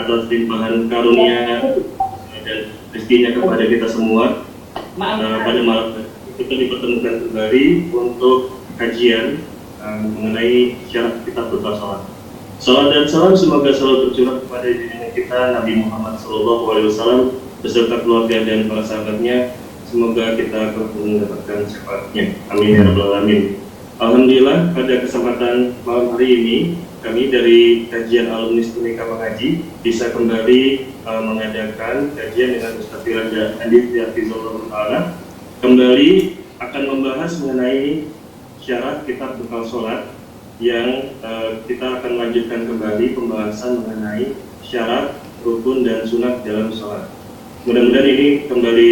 atas limpahan karunia dan rezekinya kepada kita semua. Pada malam kita dipertemukan kembali untuk kajian mengenai syarat kita bersalat. Salam dan salam semoga selalu tercurah kepada junjungan kita Nabi Muhammad SAW beserta keluarga dan para sahabatnya. Semoga kita mendapatkan syafaatnya. Amin ya rabbal alamin. Alhamdulillah, pada kesempatan malam hari ini kami dari kajian alumni Senika Mengaji bisa kembali mengadakan kajian dengan Ustaz Firanda Andif Yafizullah Ta'ala, kembali akan membahas mengenai syarat kitab bekal sholat, yang kita akan lanjutkan kembali pembahasan mengenai syarat, rukun dan sunat dalam sholat. Mudah-mudahan ini kembali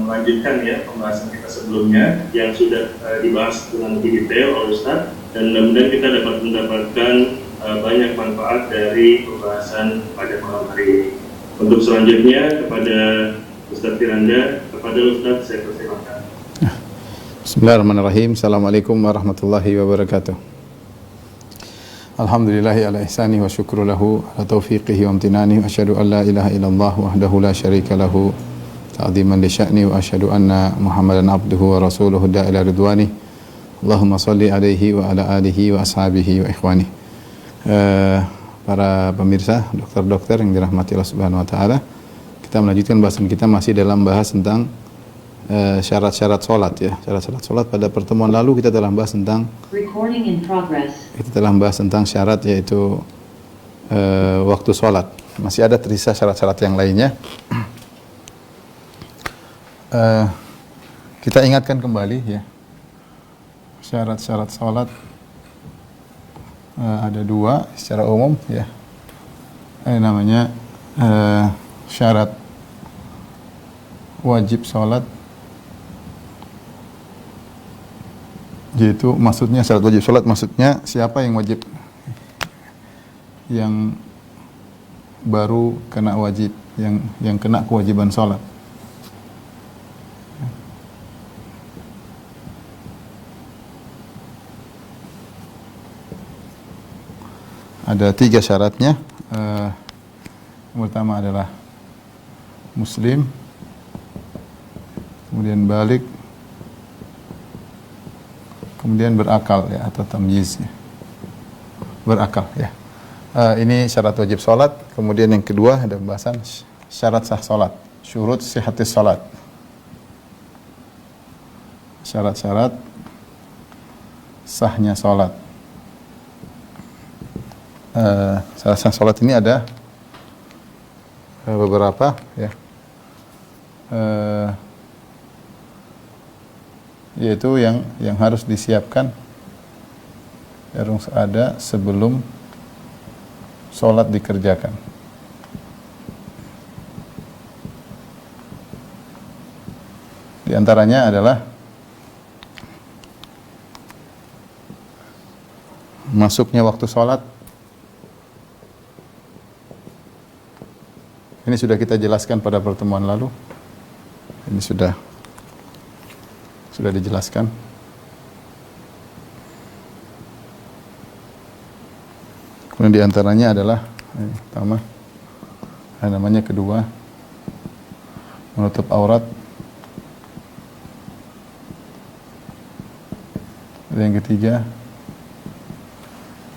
melanjutkan ya pembahasan kita sebelumnya yang sudah dibahas dengan lebih detail oleh Ustaz, dan mudah-mudahan kita dapat mendapatkan banyak manfaat dari pembahasan pada malam hari ini. Untuk selanjutnya kepada Ustaz Firanda, kepada Ustaz saya persilakan. Bismillahirrahmanirrahim. Assalamualaikum warahmatullahi wabarakatuh. Alhamdulillahi ala ihsani wa syukru lahu ala taufiqihi wa amtinani wa asyhadu an la ilaha illallah wahdahu la syarika lahu ta'ziman li sya'ni wa asyhadu anna Muhammadan abduhu wa rasuluhu da'ila ridwani. Allahumma salli alaihi wa ala alihi wa ashabihi wa ikhwani. Para pemirsa, dokter-dokter yang dirahmati Allah Subhanahu wa taala, kita melanjutkan bahasan kita masih dalam bahas tentang syarat-syarat sholat ya. Syarat-syarat sholat pada pertemuan lalu kita telah bahas tentang syarat yaitu waktu sholat. Masih ada tersisa syarat-syarat yang lainnya. Kita ingatkan kembali ya, syarat-syarat sholat ada dua secara umum ya. Namanya syarat wajib sholat, yaitu maksudnya syarat wajib sholat maksudnya siapa yang wajib, yang baru kena wajib, yang kena kewajiban sholat. Ada 3 syaratnya. Yang pertama adalah muslim, kemudian balik, kemudian berakal ya, atau tamyiz ya. Berakal ya. Ini syarat wajib sholat. Kemudian yang kedua ada pembahasan syarat sah sholat, syurut sihatis sholat. Syarat-syarat sahnya sholat. Syarat sah sholat ini ada beberapa ya. Yaitu yang harus disiapkan, harus ada sebelum sholat dikerjakan. Di antaranya adalah masuknya waktu sholat. Ini sudah kita jelaskan pada pertemuan lalu. Ini sudah dijelaskan. Kemudian diantaranya adalah pertama, namanya kedua, menutup aurat. Dan yang ketiga,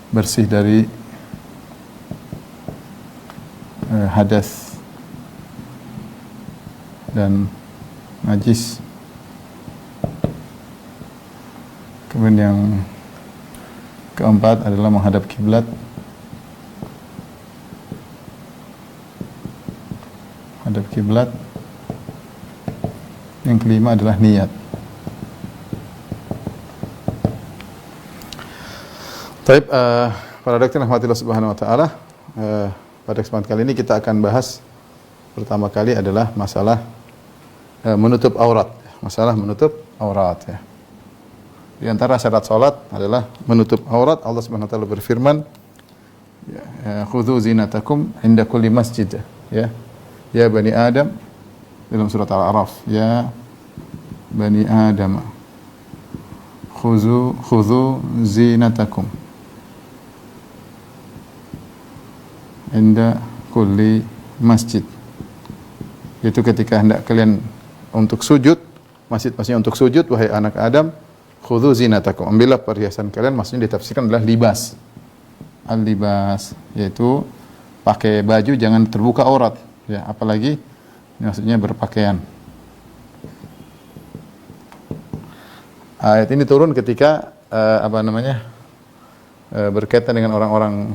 bersih dari hadas dan najis. Kemudian yang keempat adalah menghadap kiblat. Menghadap kiblat. Yang kelima adalah niat. Baik, para dokter rahmatillah subhanahu wa ta'ala, pada kesempatan kali ini kita akan bahas pertama kali adalah masalah menutup aurat. Masalah menutup aurat ya. Di antara syarat salat adalah menutup aurat. Allah Subhanahu wa taala berfirman, "Khudzu zinatakum 'inda kulli masjid." Ya. Ya bani Adam, dalam surat Al-A'raf, ya bani Adam, khudzu zinatakum 'inda kulli masjid. Itu ketika hendak kalian untuk sujud, masjid-masjid untuk sujud, wahai anak Adam, khudhu zinatakum, ambillah perhiasan kalian, maksudnya ditafsirkan adalah libas. Al-libas, yaitu pakai baju jangan terbuka aurat, ya, apalagi maksudnya berpakaian. Ayat ini turun ketika berkaitan dengan orang-orang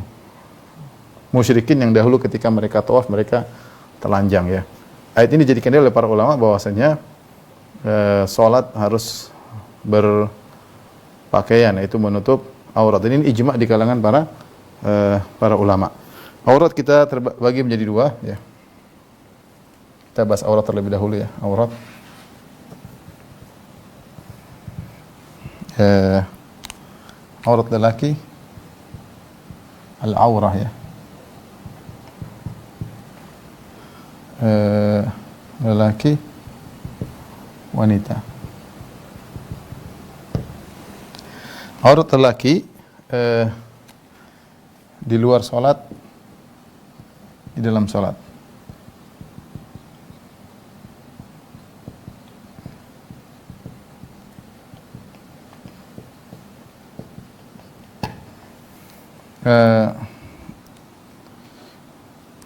musyrikin yang dahulu ketika mereka tawaf mereka telanjang, ya. Ayat ini dijadikan oleh para ulama bahwasanya salat harus berpakaian, yaitu menutup aurat. Ini ijma' di kalangan para ulama. Aurat kita terbagi menjadi dua, ya. Kita bahas aurat terlebih dahulu, ya. Aurat aurat lelaki, al-aurah, ya. Lelaki, wanita. Aurat lelaki di luar salat, di dalam salat.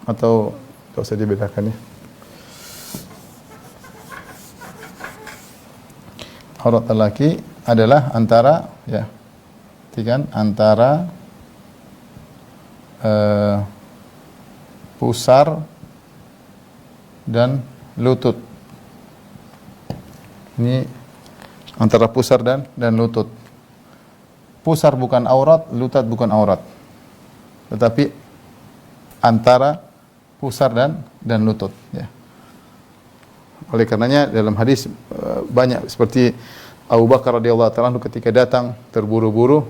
Atau tidak usah dibedakan, ya. Aurat lelaki adalah antara, ya, antara pusar dan lutut. Ini antara pusar dan lutut. Pusar bukan aurat, lutut bukan aurat, tetapi antara pusar dan lutut, ya. Oleh karenanya dalam hadis banyak seperti Abu Bakar radhiyallahu ta'ala ketika datang terburu-buru,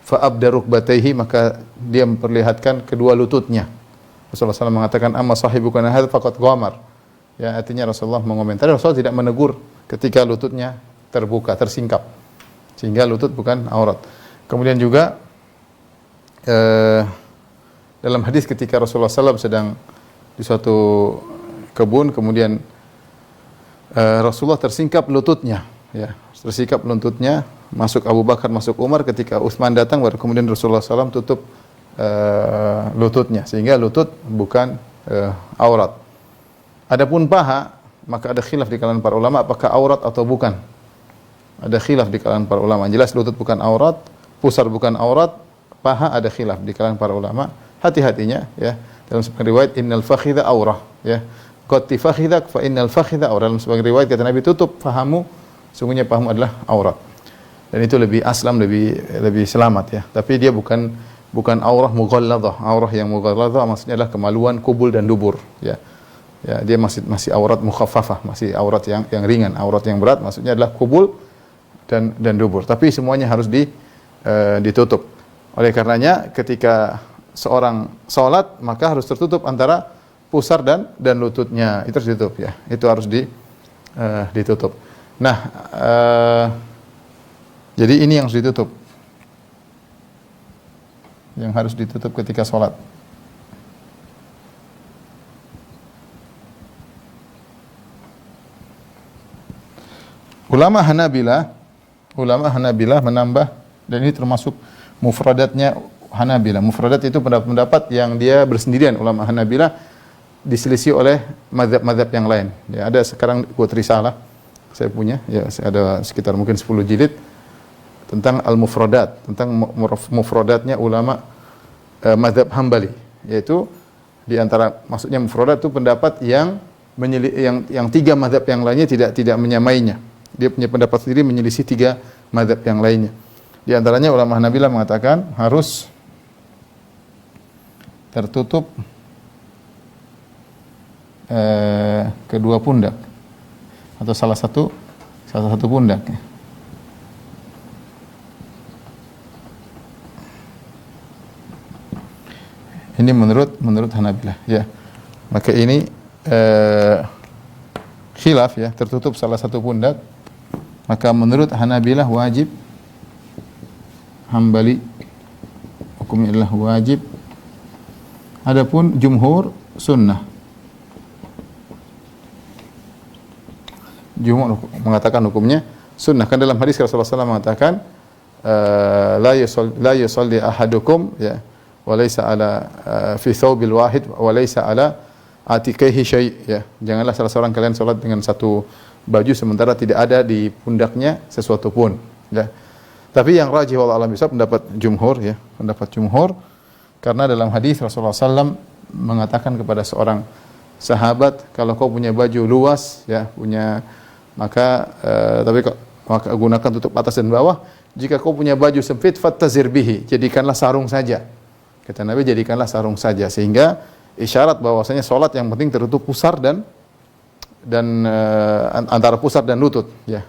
fa'abda rukbatayhi, maka dia memperlihatkan kedua lututnya. Rasulullah SAW mengatakan, amma sahibuka hadza faqad ghamar. Ya, artinya Rasulullah mengomentari, Rasulullah tidak menegur ketika lututnya terbuka, tersingkap, sehingga lutut bukan aurat. Kemudian juga dalam hadis ketika Rasulullah SAW sedang di suatu kebun, kemudian Rasulullah tersingkap lututnya, ya, tersingkap lututnya, masuk Abu Bakar, masuk Umar, ketika Utsman datang, baru kemudian Rasulullah SAW tutup lututnya, sehingga lutut bukan aurat. Adapun paha, maka ada khilaf di kalangan para ulama apakah aurat atau bukan. Ada khilaf di kalangan para ulama. Jelas lutut bukan aurat, pusar bukan aurat, paha ada khilaf di kalangan para ulama. Hati-hatinya, ya. Dalam sebagian riwayat innal fakhidha aurah, ya. Qatti fakhidak fa innal fakhidha aurah. Dalam sebagian riwayat kata Nabi, tutup fahamu, sungguhnya pahamu adalah aurat. Dan itu lebih aslam, lebih selamat, ya. Tapi dia bukan aurah mughalladhah. Aurah yang mughalladhah maksudnya adalah kemaluan kubul dan dubur, ya. Ya, dia masih aurat mukhaffafah, masih aurat yang ringan. Aurat yang berat maksudnya adalah kubul dan dubur. Tapi semuanya harus ditutup. Oleh karenanya ketika seorang salat maka harus tertutup antara pusar dan lututnya, itu harus ditutup, ya. Itu harus ditutup. Nah, jadi ini yang harus ditutup. Yang harus ditutup ketika salat. Ulama Hanabilah menambah, dan ini termasuk mufradatnya Hanabilah. Mufradat itu pendapat yang dia bersendirian. Ulama Hanabilah diselisih oleh mazhab-mazhab yang lain. Ya, ada sekarang buat risalah saya punya, ya, ada sekitar mungkin 10 jilid tentang al-mufradat, tentang mufradatnya ulama mazhab Hambali, yaitu di antara maksudnya mufradat itu pendapat yang tiga mazhab yang lainnya tidak menyamainya. Dia punya pendapat sendiri menyelisih tiga mazhab yang lainnya. Di antaranya ulama Hanabilah mengatakan harus tertutup kedua pundak atau salah satu pundak. Ini menurut Hanabilah, ya. Maka ini khilaf, ya, tertutup salah satu pundak. Maka menurut Hanabilah wajib, Hambali hukumnya adalah wajib Adapun jumhur sunnah. Jumhur mengatakan hukumnya sunnah. Kan dalam hadis Rasulullah SAW mengatakan la yusalli ahadukum ya wa laysa ala fi thawbil wahid wa laysa ala atiqihi syai' ya. Janganlah salah seorang kalian salat dengan satu baju sementara tidak ada di pundaknya sesuatu pun ya. Tapi yang rajih wallahu a'lam bishawab pendapat jumhur ya, pendapat jumhur karena dalam hadis Rasulullah SAW mengatakan kepada seorang sahabat, kalau kau punya baju luas ya, maka gunakan tutup atas dan bawah. Jika kau punya baju sempit, fattazir bihi, jadikanlah sarung saja. Kata Nabi, jadikanlah sarung saja, sehingga isyarat bahwasanya salat yang penting tertutup pusar dan antara pusar dan lutut ya.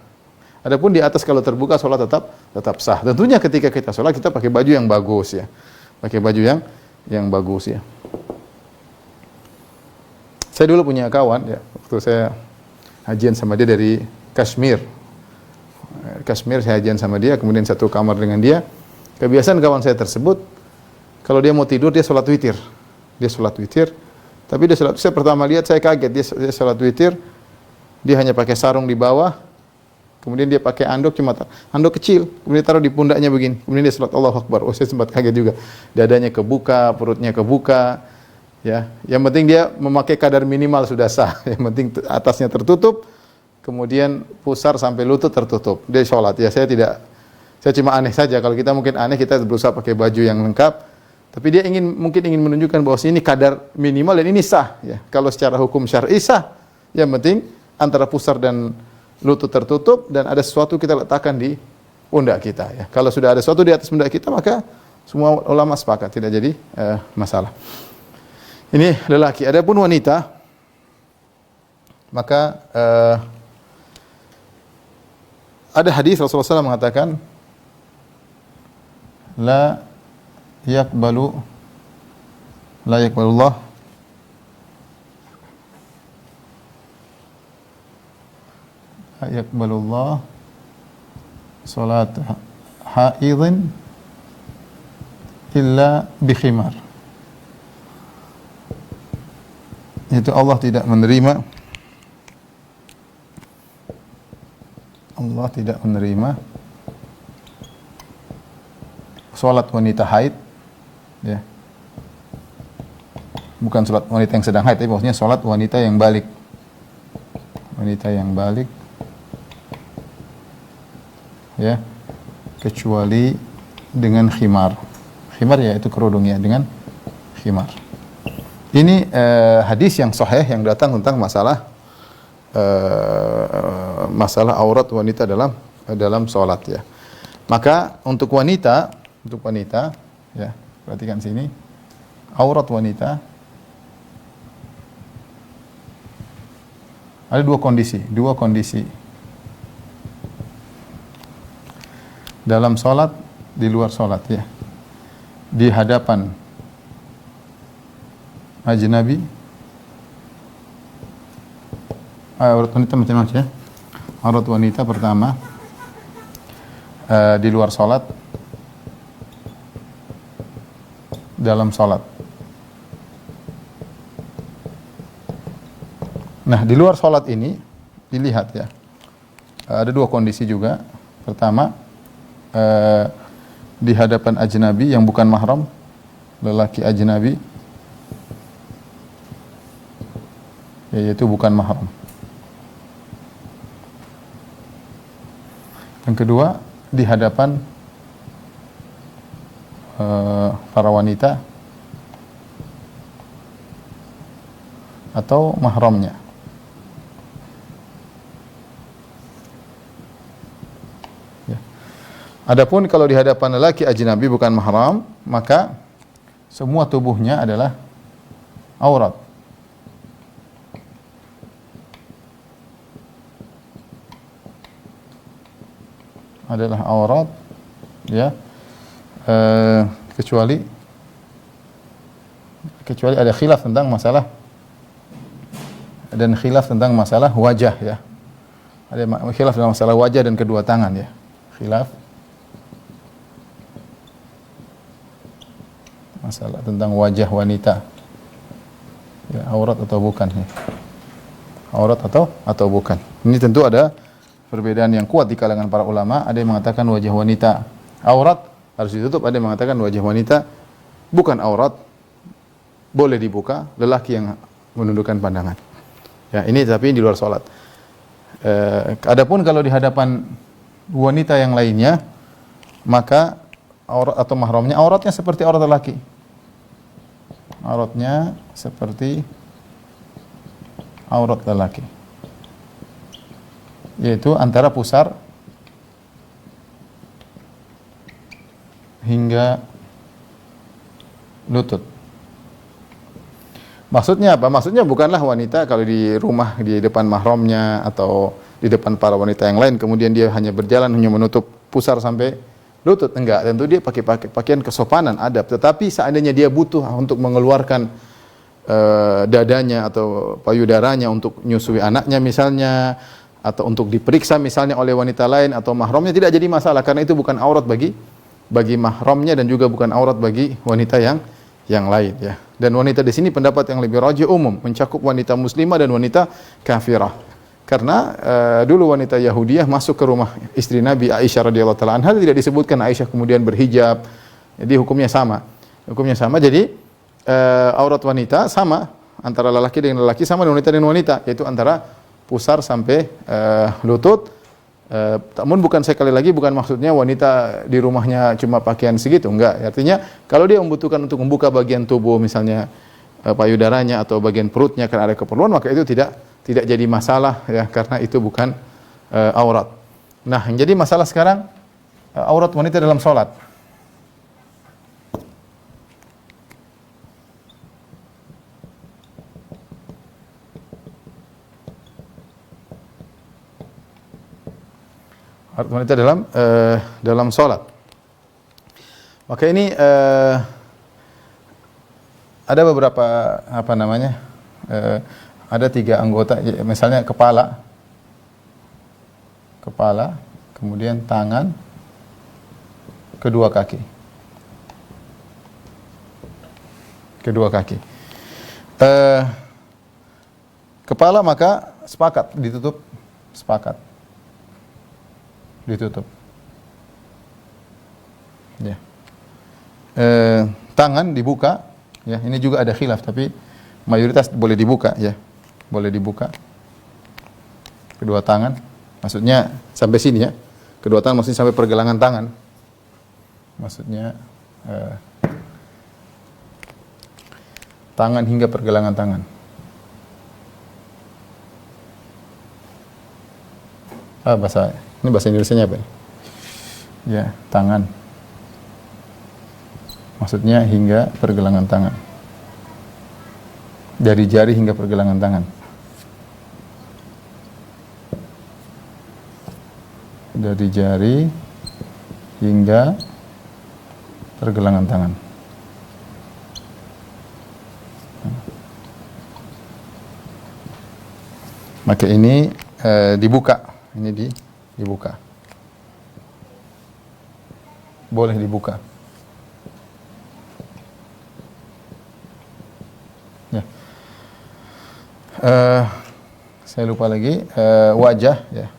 Adapun di atas kalau terbuka salat tetap sah. Tentunya ketika kita salat kita pakai baju yang bagus ya. Pakai baju yang bagus ya. Saya dulu punya kawan ya, waktu saya hajian sama dia dari Kashmir. Kashmir saya hajian sama dia, kemudian satu kamar dengan dia. Kebiasaan kawan saya tersebut, kalau dia mau tidur dia sholat witir. Dia sholat witir. Tapi dia sholat, saya pertama lihat saya kaget, dia sholat witir. Dia hanya pakai sarung di bawah. Kemudian dia pakai anduk, cuma anduk kecil. Kemudian taruh di pundaknya begini. Kemudian dia sholat Allahu Akbar. Oh, saya sempat kaget juga. Dadanya kebuka, perutnya kebuka. Ya, yang penting dia memakai kadar minimal sudah sah. Yang penting atasnya tertutup. Kemudian pusar sampai lutut tertutup. Dia sholat. Ya, saya cuma aneh saja. Kalau kita mungkin aneh, kita berusaha pakai baju yang lengkap. Tapi dia mungkin ingin menunjukkan bahwa ini kadar minimal dan ini sah. Ya, kalau secara hukum syar'i sah. Yang penting antara pusar dan lutut tertutup dan ada sesuatu kita letakkan di pundak kita. Ya, kalau sudah ada sesuatu di atas pundak kita, maka semua ulama sepakat tidak jadi masalah. Ini lelaki. Adapun wanita, maka ada hadis Rasulullah SAW mengatakan la yaqbalullah salat haidin illa bi khimar. Itu Allah tidak menerima salat wanita haid ya. Bukan salat wanita yang sedang haid, tapi maksudnya salat wanita yang balik. Wanita yang balik ya, kecuali dengan khimar. Khimar ya itu kerudung ya, dengan khimar. Ini hadis yang sahih yang datang tentang masalah aurat wanita dalam salat ya. Maka untuk wanita ya, perhatikan sini. Aurat wanita ada dua kondisi. Dalam salat, di luar salat ya. Di hadapan ajnabi, aurat wanita macam-macam ya. Aurat wanita pertama di luar salat, dalam salat. Nah, di luar salat ini dilihat ya. Ada dua kondisi juga. Pertama, di hadapan ajnabi yang bukan mahram, lelaki ajnabi, yaitu bukan mahram. Yang kedua, di hadapan para wanita atau mahramnya. Adapun kalau di hadapan lelaki ajnabi bukan mahram, maka semua tubuhnya adalah aurat. Adalah aurat ya. Kecuali ada khilaf tentang masalah wajah ya. Ada khilaf tentang masalah wajah dan kedua tangan ya. Khilaf masalah tentang wajah wanita Ya, aurat atau bukan ya. Aurat atau bukan. Ini tentu ada perbedaan yang kuat di kalangan para ulama. Ada yang mengatakan wajah wanita aurat harus ditutup, ada yang mengatakan wajah wanita bukan aurat, boleh dibuka, lelaki yang menundukkan pandangan. Ya, ini tapi di luar salat. Adapun kalau di hadapan wanita yang lainnya, maka aurat atau mahramnya, auratnya seperti aurat lelaki. Auratnya seperti aurat lelaki, yaitu antara pusar hingga lutut. Maksudnya apa? Maksudnya bukanlah wanita kalau di rumah di depan mahramnya atau di depan para wanita yang lain kemudian dia hanya berjalan hanya menutup pusar sampai lutut. Enggak, tentu dia pakai pakaian kesopanan, adab. Tetapi seandainya dia butuh untuk mengeluarkan dadanya atau payudaranya untuk menyusui anaknya misalnya, atau untuk diperiksa misalnya oleh wanita lain atau mahramnya, tidak jadi masalah karena itu bukan aurat bagi mahramnya dan juga bukan aurat bagi wanita yang lain ya. Dan wanita di sini pendapat yang lebih rajih umum, mencakup wanita muslimah dan wanita kafirah. Karena dulu wanita Yahudiyah masuk ke rumah istri Nabi Aisyah radhiyallahu taala anha, tidak disebutkan Aisyah kemudian berhijab. Jadi hukumnya sama. Hukumnya sama. Jadi aurat wanita sama antara lelaki dengan lelaki, sama dengan wanita dengan wanita, yaitu antara pusar sampai lutut. Namun bukan, sekali lagi bukan maksudnya wanita di rumahnya cuma pakaian segitu, enggak. Artinya kalau dia membutuhkan untuk membuka bagian tubuh misalnya payudaranya atau bagian perutnya karena ada keperluan, maka itu tidak jadi masalah ya, karena itu bukan aurat. Nah, yang jadi masalah sekarang aurat wanita dalam salat. Wanita dalam salat. Maka ini ada beberapa ada 3 anggota, misalnya kepala, kemudian tangan, kedua kaki. Kepala maka ditutup. Ya. Tangan dibuka, ya. Ini juga ada khilaf tapi mayoritas boleh dibuka, ya. Boleh dibuka. Kedua tangan, maksudnya sampai sini ya. Kedua tangan maksudnya sampai pergelangan tangan. Maksudnya tangan hingga pergelangan tangan. Ini bahasa Indonesianya apa? Ya, tangan. Maksudnya hingga pergelangan tangan. Dari jari hingga pergelangan tangan. Dari jari hingga pergelangan tangan. Maka ini dibuka. Ini dibuka. Boleh dibuka. Ya. Saya lupa lagi wajah, ya.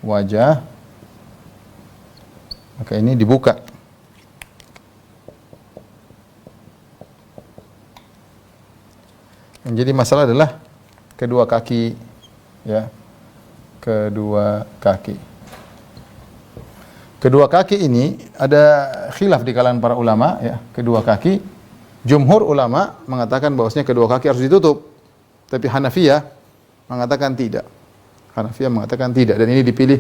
Wajah. Maka ini dibuka. Yang jadi masalah adalah kedua kaki, ya. Kedua kaki ini ada khilaf di kalangan para ulama, ya. Kedua kaki, jumhur ulama mengatakan bahwasanya kedua kaki harus ditutup, tapi Hanafiyah mengatakan tidak. Dan ini dipilih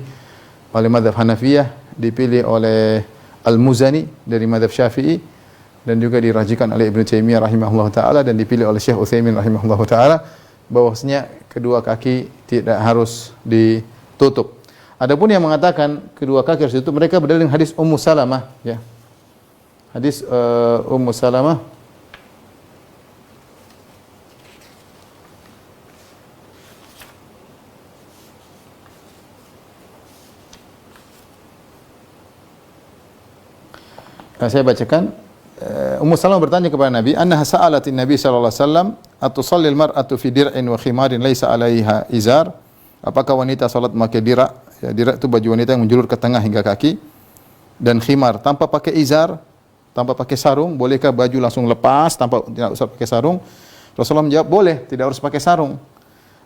oleh mazhab Hanafiyah, dipilih oleh Al-Muzani dari mazhab Syafi'i, dan juga dirajikan oleh Ibnu Taimiyah rahimahullah taala, dan dipilih oleh Syekh Utsaimin rahimahullah taala, bahwasanya kedua kaki tidak harus ditutup. Adapun yang mengatakan kedua kaki harus ditutup, mereka berdalil dengan hadis Ummu Salamah, ya. Hadis Ummu Salamah saya bacakan Ummu Salamah bertanya kepada Nabi, annaha sa'alatin Nabi sallallahu alaihi wasallam, "Atusalli al-mar'atu fi dir'in wa khimarin laisa 'alaiha izar?" Apakah wanita salat memakai dira'? Ya, dira' itu baju wanita yang menjulur ke tengah hingga kaki, dan khimar tanpa pakai izar, tanpa pakai sarung. Bolehkah baju langsung lepas tanpa tidak usah pakai sarung? Rasulullah menjawab, boleh, tidak harus pakai sarung.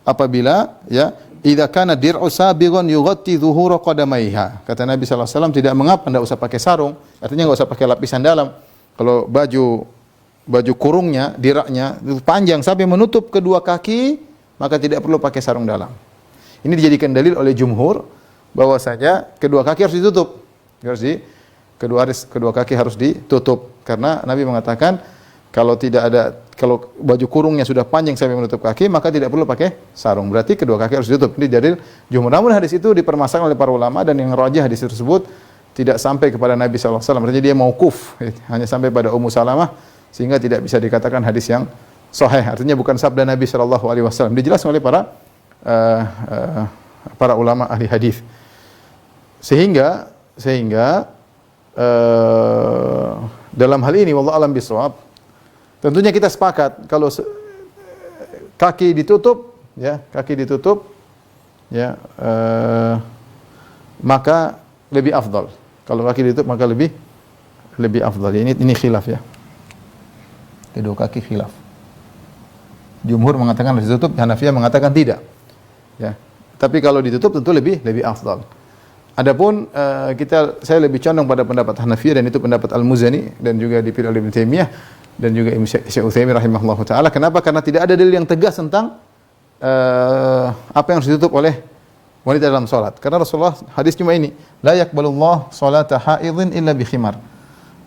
Apabila ya idza kana dir'u sabighan yughatti dhuhura qadamaiha. Kata Nabi sallallahu alaihi wasallam, tidak mengapa enggak usah pakai sarung, artinya enggak usah pakai lapisan dalam. Kalau baju kurungnya, diraknya itu panjang sampai menutup kedua kaki, maka tidak perlu pakai sarung dalam. Ini dijadikan dalil oleh jumhur bahwasanya kedua kaki harus ditutup. Kedua kaki harus ditutup karena Nabi mengatakan kalau baju kurungnya sudah panjang sampai menutup kaki, maka tidak perlu pakai sarung. Berarti kedua kaki harus ditutup. Ini dalil jumhur. Namun hadis itu dipermasalahkan oleh para ulama, dan yang rajih hadis tersebut tidak sampai kepada Nabi sallallahu alaihi wasallam. Artinya dia mauquf, hanya sampai pada Ummu Salamah, sehingga tidak bisa dikatakan hadis yang sahih. Artinya bukan sabda Nabi sallallahu alaihi wasallam. Dijelaskan oleh para ulama ahli hadis. Sehingga dalam hal ini wallahu alam bisawab, tentunya kita sepakat kalau kaki ditutup, maka lebih afdal. Kalau kaki ditutup maka lebih afdal. Ini khilaf ya. Kedua kaki khilaf. Jumhur mengatakan harus ditutup, Hanafiyah mengatakan tidak. Ya. Tapi kalau ditutup tentu lebih afdal. Adapun saya lebih condong pada pendapat Hanafiyah, dan itu pendapat Al-Muzani dan juga dipilih oleh Ibnu Taimiyah dan juga Ibnu Syekh Utsaimin rahimahullahu taala. Kenapa? Karena tidak ada dalil yang tegas tentang apa yang harus ditutup oleh wanita dalam salat. Karena Rasulullah hadis cuma ini, la yaqbalullah salata haidhin illa bi khimar.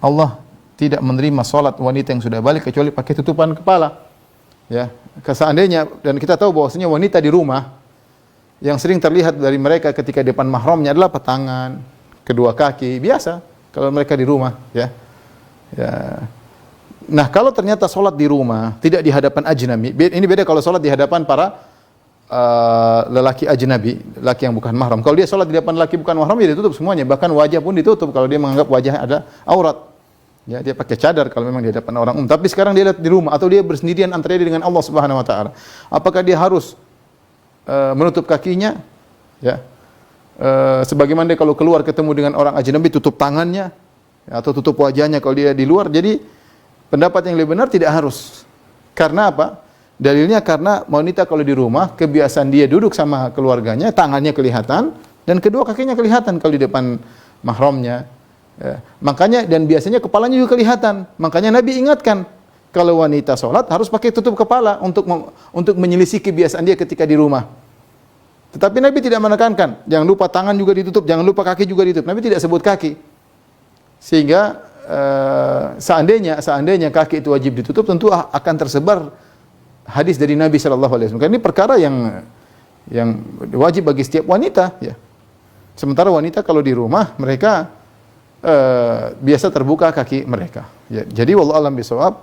Allah tidak menerima salat wanita yang sudah balik kecuali pakai tutupan kepala. Ya, seandainya, dan kita tahu bahwasanya wanita di rumah yang sering terlihat dari mereka ketika di depan mahramnya adalah tangan, kedua kaki, biasa kalau mereka di rumah, ya. Nah, kalau ternyata salat di rumah tidak di hadapan ajnabi, ini beda kalau salat di hadapan para lelaki ajnabi, laki yang bukan mahram. Kalau dia salat di depan laki bukan mahram, ya ditutup semuanya, bahkan wajah pun ditutup kalau dia menganggap wajah ada aurat. Ya, dia pakai cadar kalau memang di hadapan orang umum. Tapi sekarang dia lihat di rumah atau dia bersendirian antara dia dengan Allah Subhanahu wa taala. Apakah dia harus menutup kakinya? Ya. Sebagaimana dia kalau keluar ketemu dengan orang ajnabi tutup tangannya, ya, atau tutup wajahnya kalau dia di luar. Jadi pendapat yang lebih benar tidak harus. Karena apa? Dalilnya karena wanita kalau di rumah kebiasaan dia duduk sama keluarganya, tangannya kelihatan dan kedua kakinya kelihatan kalau di depan mahramnya. Ya. Makanya, dan biasanya kepalanya juga kelihatan. Makanya Nabi ingatkan kalau wanita sholat harus pakai tutup kepala untuk menyelisih kebiasaan dia ketika di rumah. Tetapi Nabi tidak menekankan, jangan lupa tangan juga ditutup, jangan lupa kaki juga ditutup. Nabi tidak sebut kaki. Sehingga seandainya kaki itu wajib ditutup, tentu akan tersebar hadis dari Nabi sallallahu alaihi wasallam. Ini perkara yang wajib bagi setiap wanita, ya. Sementara wanita kalau di rumah mereka biasa terbuka kaki mereka. Ya, jadi wallahu alam bisawab,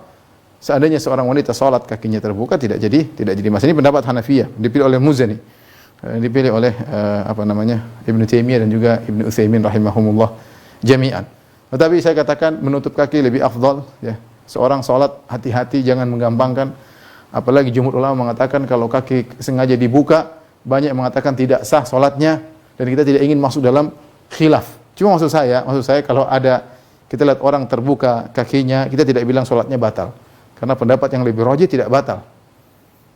seandainya seorang wanita salat kakinya terbuka tidak jadi masalah. Ini pendapat Hanafiyah, dipilih oleh Muzani, dipilih oleh Ibnu Taimiyah dan juga Ibnu Utsaimin rahimahumullah jami'an. Tetapi saya katakan menutup kaki lebih afdal, ya. Seorang salat hati-hati, jangan menggampangkan. Apalagi jumhur ulama mengatakan kalau kaki sengaja dibuka, banyak yang mengatakan tidak sah salatnya, dan kita tidak ingin masuk dalam khilaf. Cuma maksud saya kalau kita lihat orang terbuka kakinya, kita tidak bilang sholatnya batal. Karena pendapat yang lebih rajih tidak batal.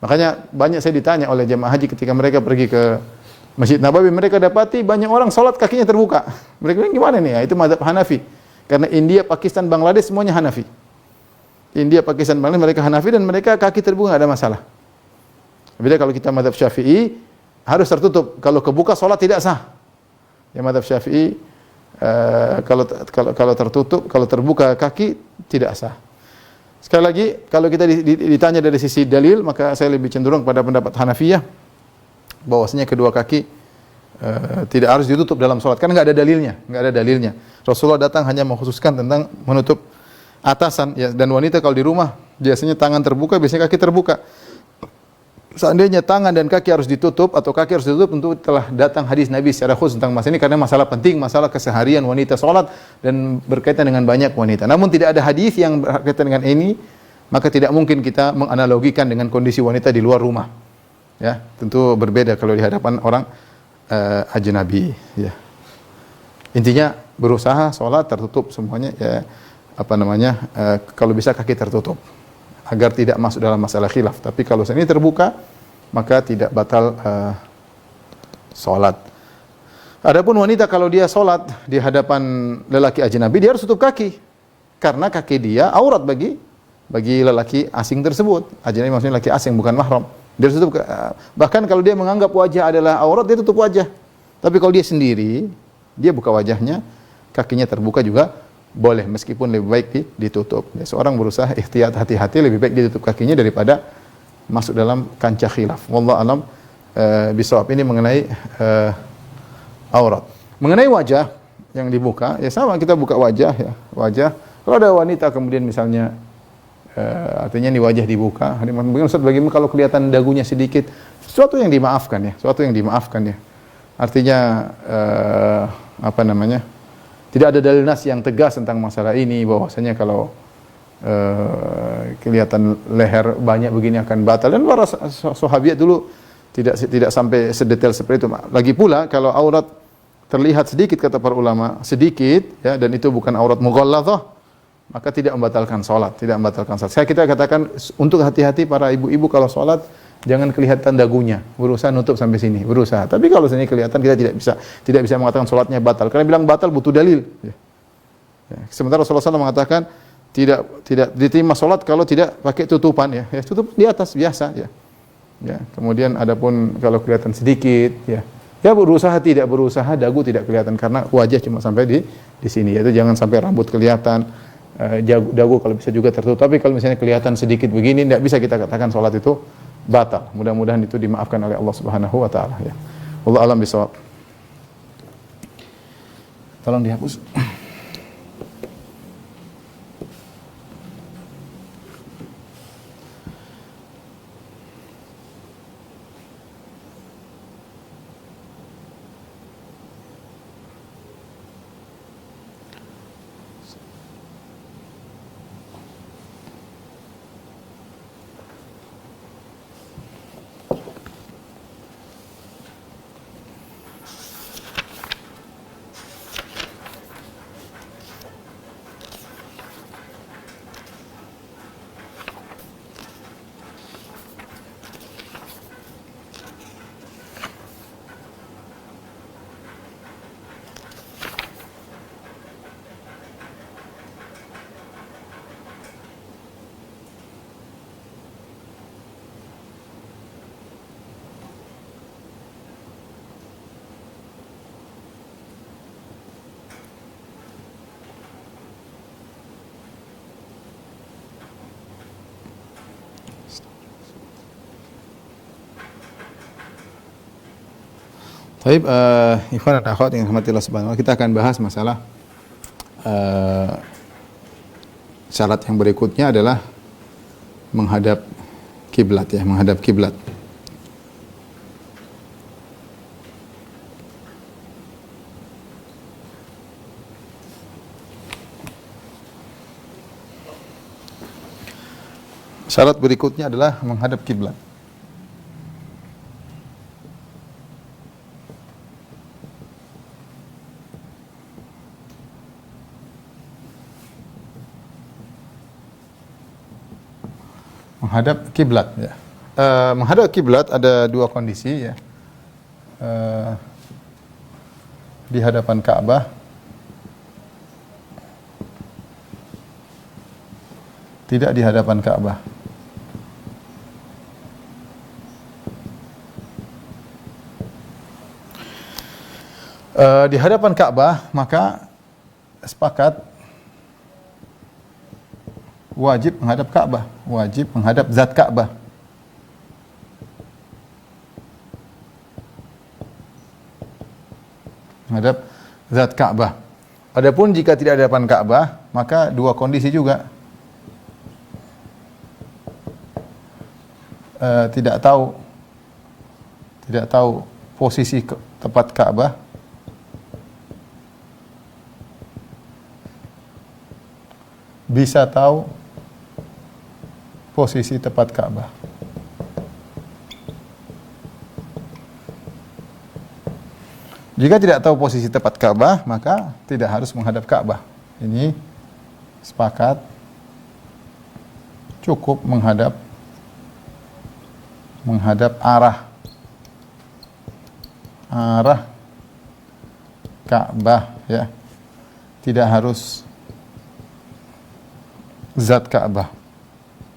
Makanya banyak saya ditanya oleh jemaah haji ketika mereka pergi ke Masjid Nabawi, mereka dapati banyak orang sholat kakinya terbuka. Mereka bilang gimana nih? Ya, itu mazhab Hanafi. Karena India, Pakistan, Bangladesh semuanya Hanafi. India, Pakistan, Bangladesh mereka Hanafi dan mereka kaki terbuka, nggak ada masalah. Beda kalau kita mazhab Syafi'i harus tertutup. Kalau kebuka sholat tidak sah. Ya, mazhab Syafi'i kalau tertutup, kalau terbuka kaki tidak sah. Sekali lagi, kalau kita ditanya dari sisi dalil, maka saya lebih cenderung pada pendapat Hanafiyah bahwasanya kedua kaki tidak harus ditutup dalam sholat, karena nggak ada dalilnya. Rasulullah datang hanya mengkhususkan tentang menutup atasan, ya, dan wanita kalau di rumah biasanya tangan terbuka, biasanya kaki terbuka. seandainya tangan dan kaki harus ditutup atau kaki harus ditutup, tentu telah datang hadis Nabi secara khusus tentang masalah ini karena masalah penting, masalah keseharian wanita salat dan berkaitan dengan banyak wanita. Namun tidak ada hadis yang berkaitan dengan ini, maka tidak mungkin kita menganalogikan dengan kondisi wanita di luar rumah. Ya, tentu berbeda kalau di hadapan orang ajnabi, ya. Intinya berusaha salat tertutup semuanya, ya, kalau bisa kaki tertutup agar tidak masuk dalam masalah khilaf. Tapi kalau ini terbuka, maka tidak batal salat. Adapun wanita kalau dia salat di hadapan lelaki ajnabi, dia harus tutup kaki. Karena kaki dia aurat bagi lelaki asing tersebut. Ajnabi maksudnya lelaki asing, bukan mahram. Dia harus tutup, bahkan kalau dia menganggap wajah adalah aurat, dia tutup wajah. Tapi kalau dia sendiri, dia buka wajahnya, kakinya terbuka juga boleh, meskipun lebih baik ditutup. Ya, seorang berusaha ihtiyat, hati-hati, lebih baik ditutup kakinya daripada masuk dalam kancah khilaf. Wallahu alam bisawab. Ini mengenai aurat. Mengenai wajah yang dibuka, ya sama, kita buka wajah, ya. Wajah. Kalau ada wanita kemudian misalnya artinya ini wajah dibuka, mungkin Ustaz, bagaimana kalau kelihatan dagunya sedikit? Sesuatu yang dimaafkan, ya. Sesuatu yang dimaafkan, ya. Artinya tidak ada dalil nas yang tegas tentang masalah ini, bahwasanya kalau kelihatan leher banyak begini akan batal. Dan para sahabiat dulu tidak sampai sedetail seperti itu. Lagi pula kalau aurat terlihat sedikit, kata para ulama, sedikit, ya, dan itu bukan aurat mughalladhah, maka tidak membatalkan salat, Kita katakan untuk hati-hati para ibu-ibu kalau salat, jangan kelihatan dagunya, berusaha nutup sampai sini, berusaha. Tapi kalau sini kelihatan, kita tidak bisa mengatakan salatnya batal. Karena bilang batal butuh dalil. Ya. Ya. Sementara Rasulullah SAW mengatakan tidak diterima salat kalau tidak pakai tutupan, ya. Ya, tutup di atas biasa, ya. Ya. Kemudian adapun kalau kelihatan sedikit, ya. Ya berusaha, tidak berusaha dagu tidak kelihatan karena wajah cuma sampai di sini. Yaitu jangan sampai rambut kelihatan, dagu kalau bisa juga tertutup. Tapi kalau misalnya kelihatan sedikit begini, tidak bisa kita katakan salat itu batal. Mudah-mudahan itu dimaafkan oleh Allah Subhanahu wa taala, ya. Wallahu a'lam bishawab. Tolong dihapus. Baik, ikhwan dan akhwat yang dirahmati Allah Subhanahu wa taala, kita akan bahas masalah syarat yang berikutnya adalah menghadap kiblat, ya, menghadap kiblat. Syarat berikutnya adalah menghadap kiblat. Menghadap kiblat, ya. Menghadap kiblat ada dua kondisi, ya. Di hadapan Ka'bah, tidak di hadapan Ka'bah. Di hadapan Ka'bah, maka sepakat wajib menghadap Ka'bah, wajib menghadap zat Ka'bah. Menghadap zat Ka'bah. Adapun jika tidak di hadapan Ka'bah, maka dua kondisi juga. Tidak tahu tidak tahu posisi tepat Ka'bah, bisa tahu posisi tepat Ka'bah. Jika tidak tahu posisi tepat Ka'bah, maka tidak harus menghadap Ka'bah. Ini sepakat, cukup menghadap arah Ka'bah, ya. Tidak harus zat Ka'bah.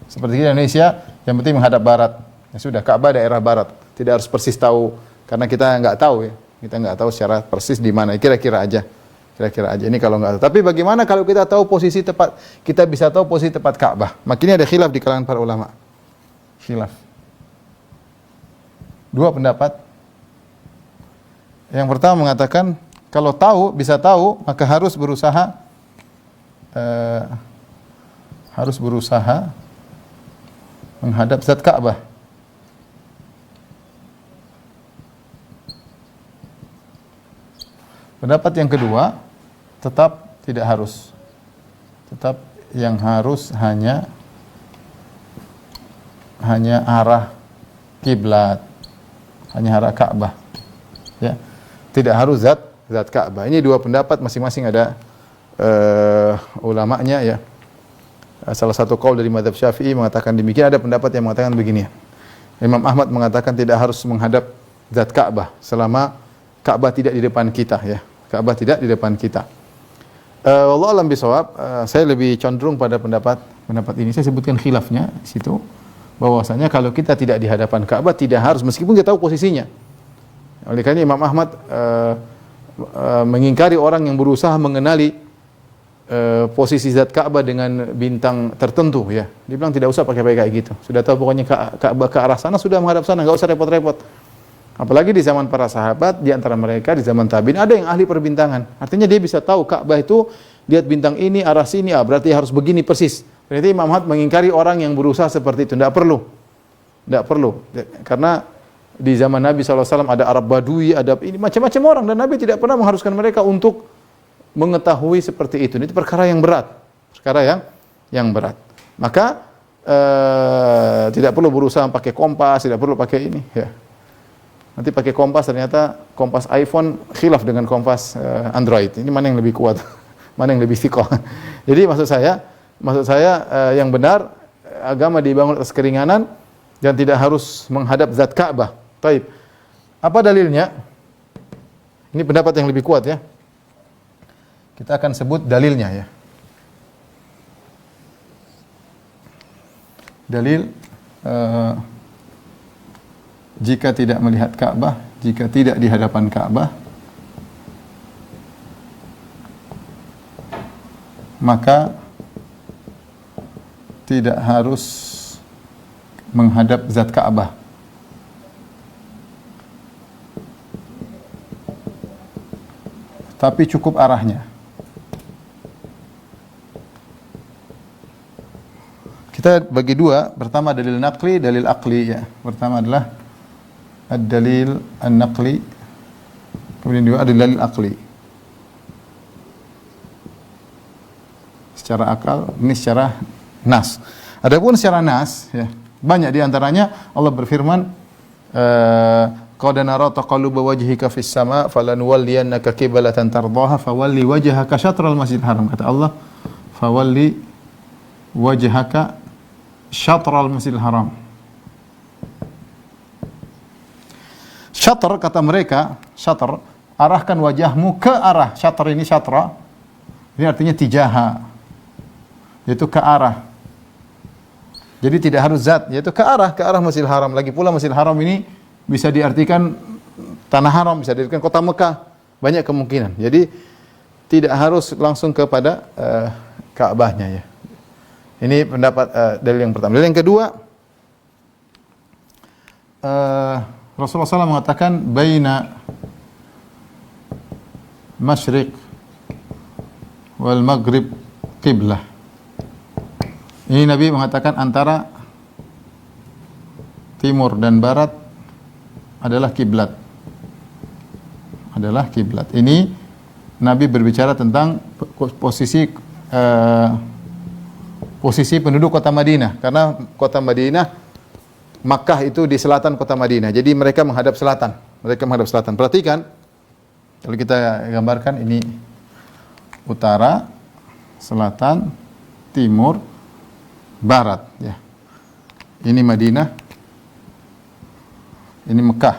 Seperti di Indonesia, yang penting menghadap barat. Ya sudah, Ka'bah daerah barat. Tidak harus persis tahu, karena kita nggak tahu, ya. Kita nggak tahu secara persis di mana. Kira-kira aja. Ini kalau nggak tahu. Tapi bagaimana kalau kita tahu posisi tepat? Kita bisa tahu posisi tepat Ka'bah. Makanya ada khilaf di kalangan para ulama. Khilaf. Dua pendapat. Yang pertama mengatakan kalau tahu, bisa tahu, maka harus berusaha menghadap zat Ka'bah. Pendapat yang kedua, tetap tidak harus. Tetap yang harus hanya arah kiblat, hanya arah Ka'bah. Ya. Tidak harus zat Ka'bah. Ini dua pendapat, masing-masing ada ulamanya, ya. Salah satu qaul dari mazhab Syafi'i mengatakan demikian, ada pendapat yang mengatakan begini. Imam Ahmad mengatakan tidak harus menghadap zat Ka'bah selama Ka'bah tidak di depan kita, ya. Ka'bah tidak di depan kita. Wallahu a'lam bishawab, saya lebih cenderung pada pendapat ini. Saya sebutkan khilafnya di situ, bahwasanya kalau kita tidak di hadapan Ka'bah tidak harus, meskipun kita tahu posisinya. Oleh karena Imam Ahmad mengingkari orang yang berusaha mengenali posisi zat Ka'bah dengan bintang tertentu, ya. Dia bilang tidak usah pakai kayak gitu. Sudah tahu pokoknya Ka'bah ke arah sana, sudah menghadap sana, enggak usah repot-repot. Apalagi di zaman para sahabat, di antara mereka di zaman tabi'in ada yang ahli perbintangan. Artinya dia bisa tahu Ka'bah itu lihat bintang ini arah sini, berarti harus begini persis. Berarti Imam Ahmad mengingkari orang yang berusaha seperti itu. Tidak perlu. Karena di zaman Nabi SAW ada Arab Badui, ada ini macam-macam orang, dan Nabi tidak pernah mengharuskan mereka untuk mengetahui seperti itu. Ini perkara yang berat. Maka tidak perlu berusaha pakai kompas, tidak perlu pakai ini, ya. Nanti pakai kompas, ternyata kompas iPhone khilaf dengan kompas Android. Ini mana yang lebih kuat? Mana yang lebih thiqah? Jadi maksud saya yang benar, agama dibangun atas keringanan dan tidak harus menghadap zat Ka'bah. Baik. Apa dalilnya? Ini pendapat yang lebih kuat, ya. Kita akan sebut dalilnya, ya. Dalil jika tidak melihat Ka'bah, jika tidak di hadapan Ka'bah, maka tidak harus menghadap zat Ka'bah. Tapi cukup arahnya. Kita bagi dua, pertama dalil naqli, dalil aqli, ya. Pertama adalah ad-dalil an-naqli, kemudian dua ada dalil aqli. Secara akal, ini secara nas. Adapun secara nas, ya, banyak di antaranya Allah berfirman, qad nara taqalluba wajhika fis sama' falanuwalliyannaka qiblatan tardaha fawalli wajhaka syatral masjidil haram. Kata Allah, fawalli wajhaka syatral masjidil haram. Syatr, kata mereka, syatr, arahkan wajahmu ke arah. Syatr ini syatra, ini artinya tijaha, yaitu ke arah. Jadi tidak harus zat, yaitu ke arah Masjidil Haram. Lagi pula Masjidil Haram ini bisa diartikan tanah haram, bisa diartikan kota Mekah, banyak kemungkinan. Jadi tidak harus langsung kepada Ka'bahnya, ya. Ini pendapat dalil yang pertama. Dalil yang kedua, Rasulullah SAW mengatakan baina masyriq wal maghrib qiblah. Ini Nabi mengatakan antara timur dan barat adalah kiblat. Adalah kiblat. Ini Nabi berbicara tentang posisi penduduk kota Madinah, karena kota Madinah, Makkah itu di selatan kota Madinah. Jadi mereka menghadap selatan. Mereka menghadap selatan. Perhatikan, kalau kita gambarkan ini utara, selatan, timur, barat. Ya. Ini Madinah, ini Mekah.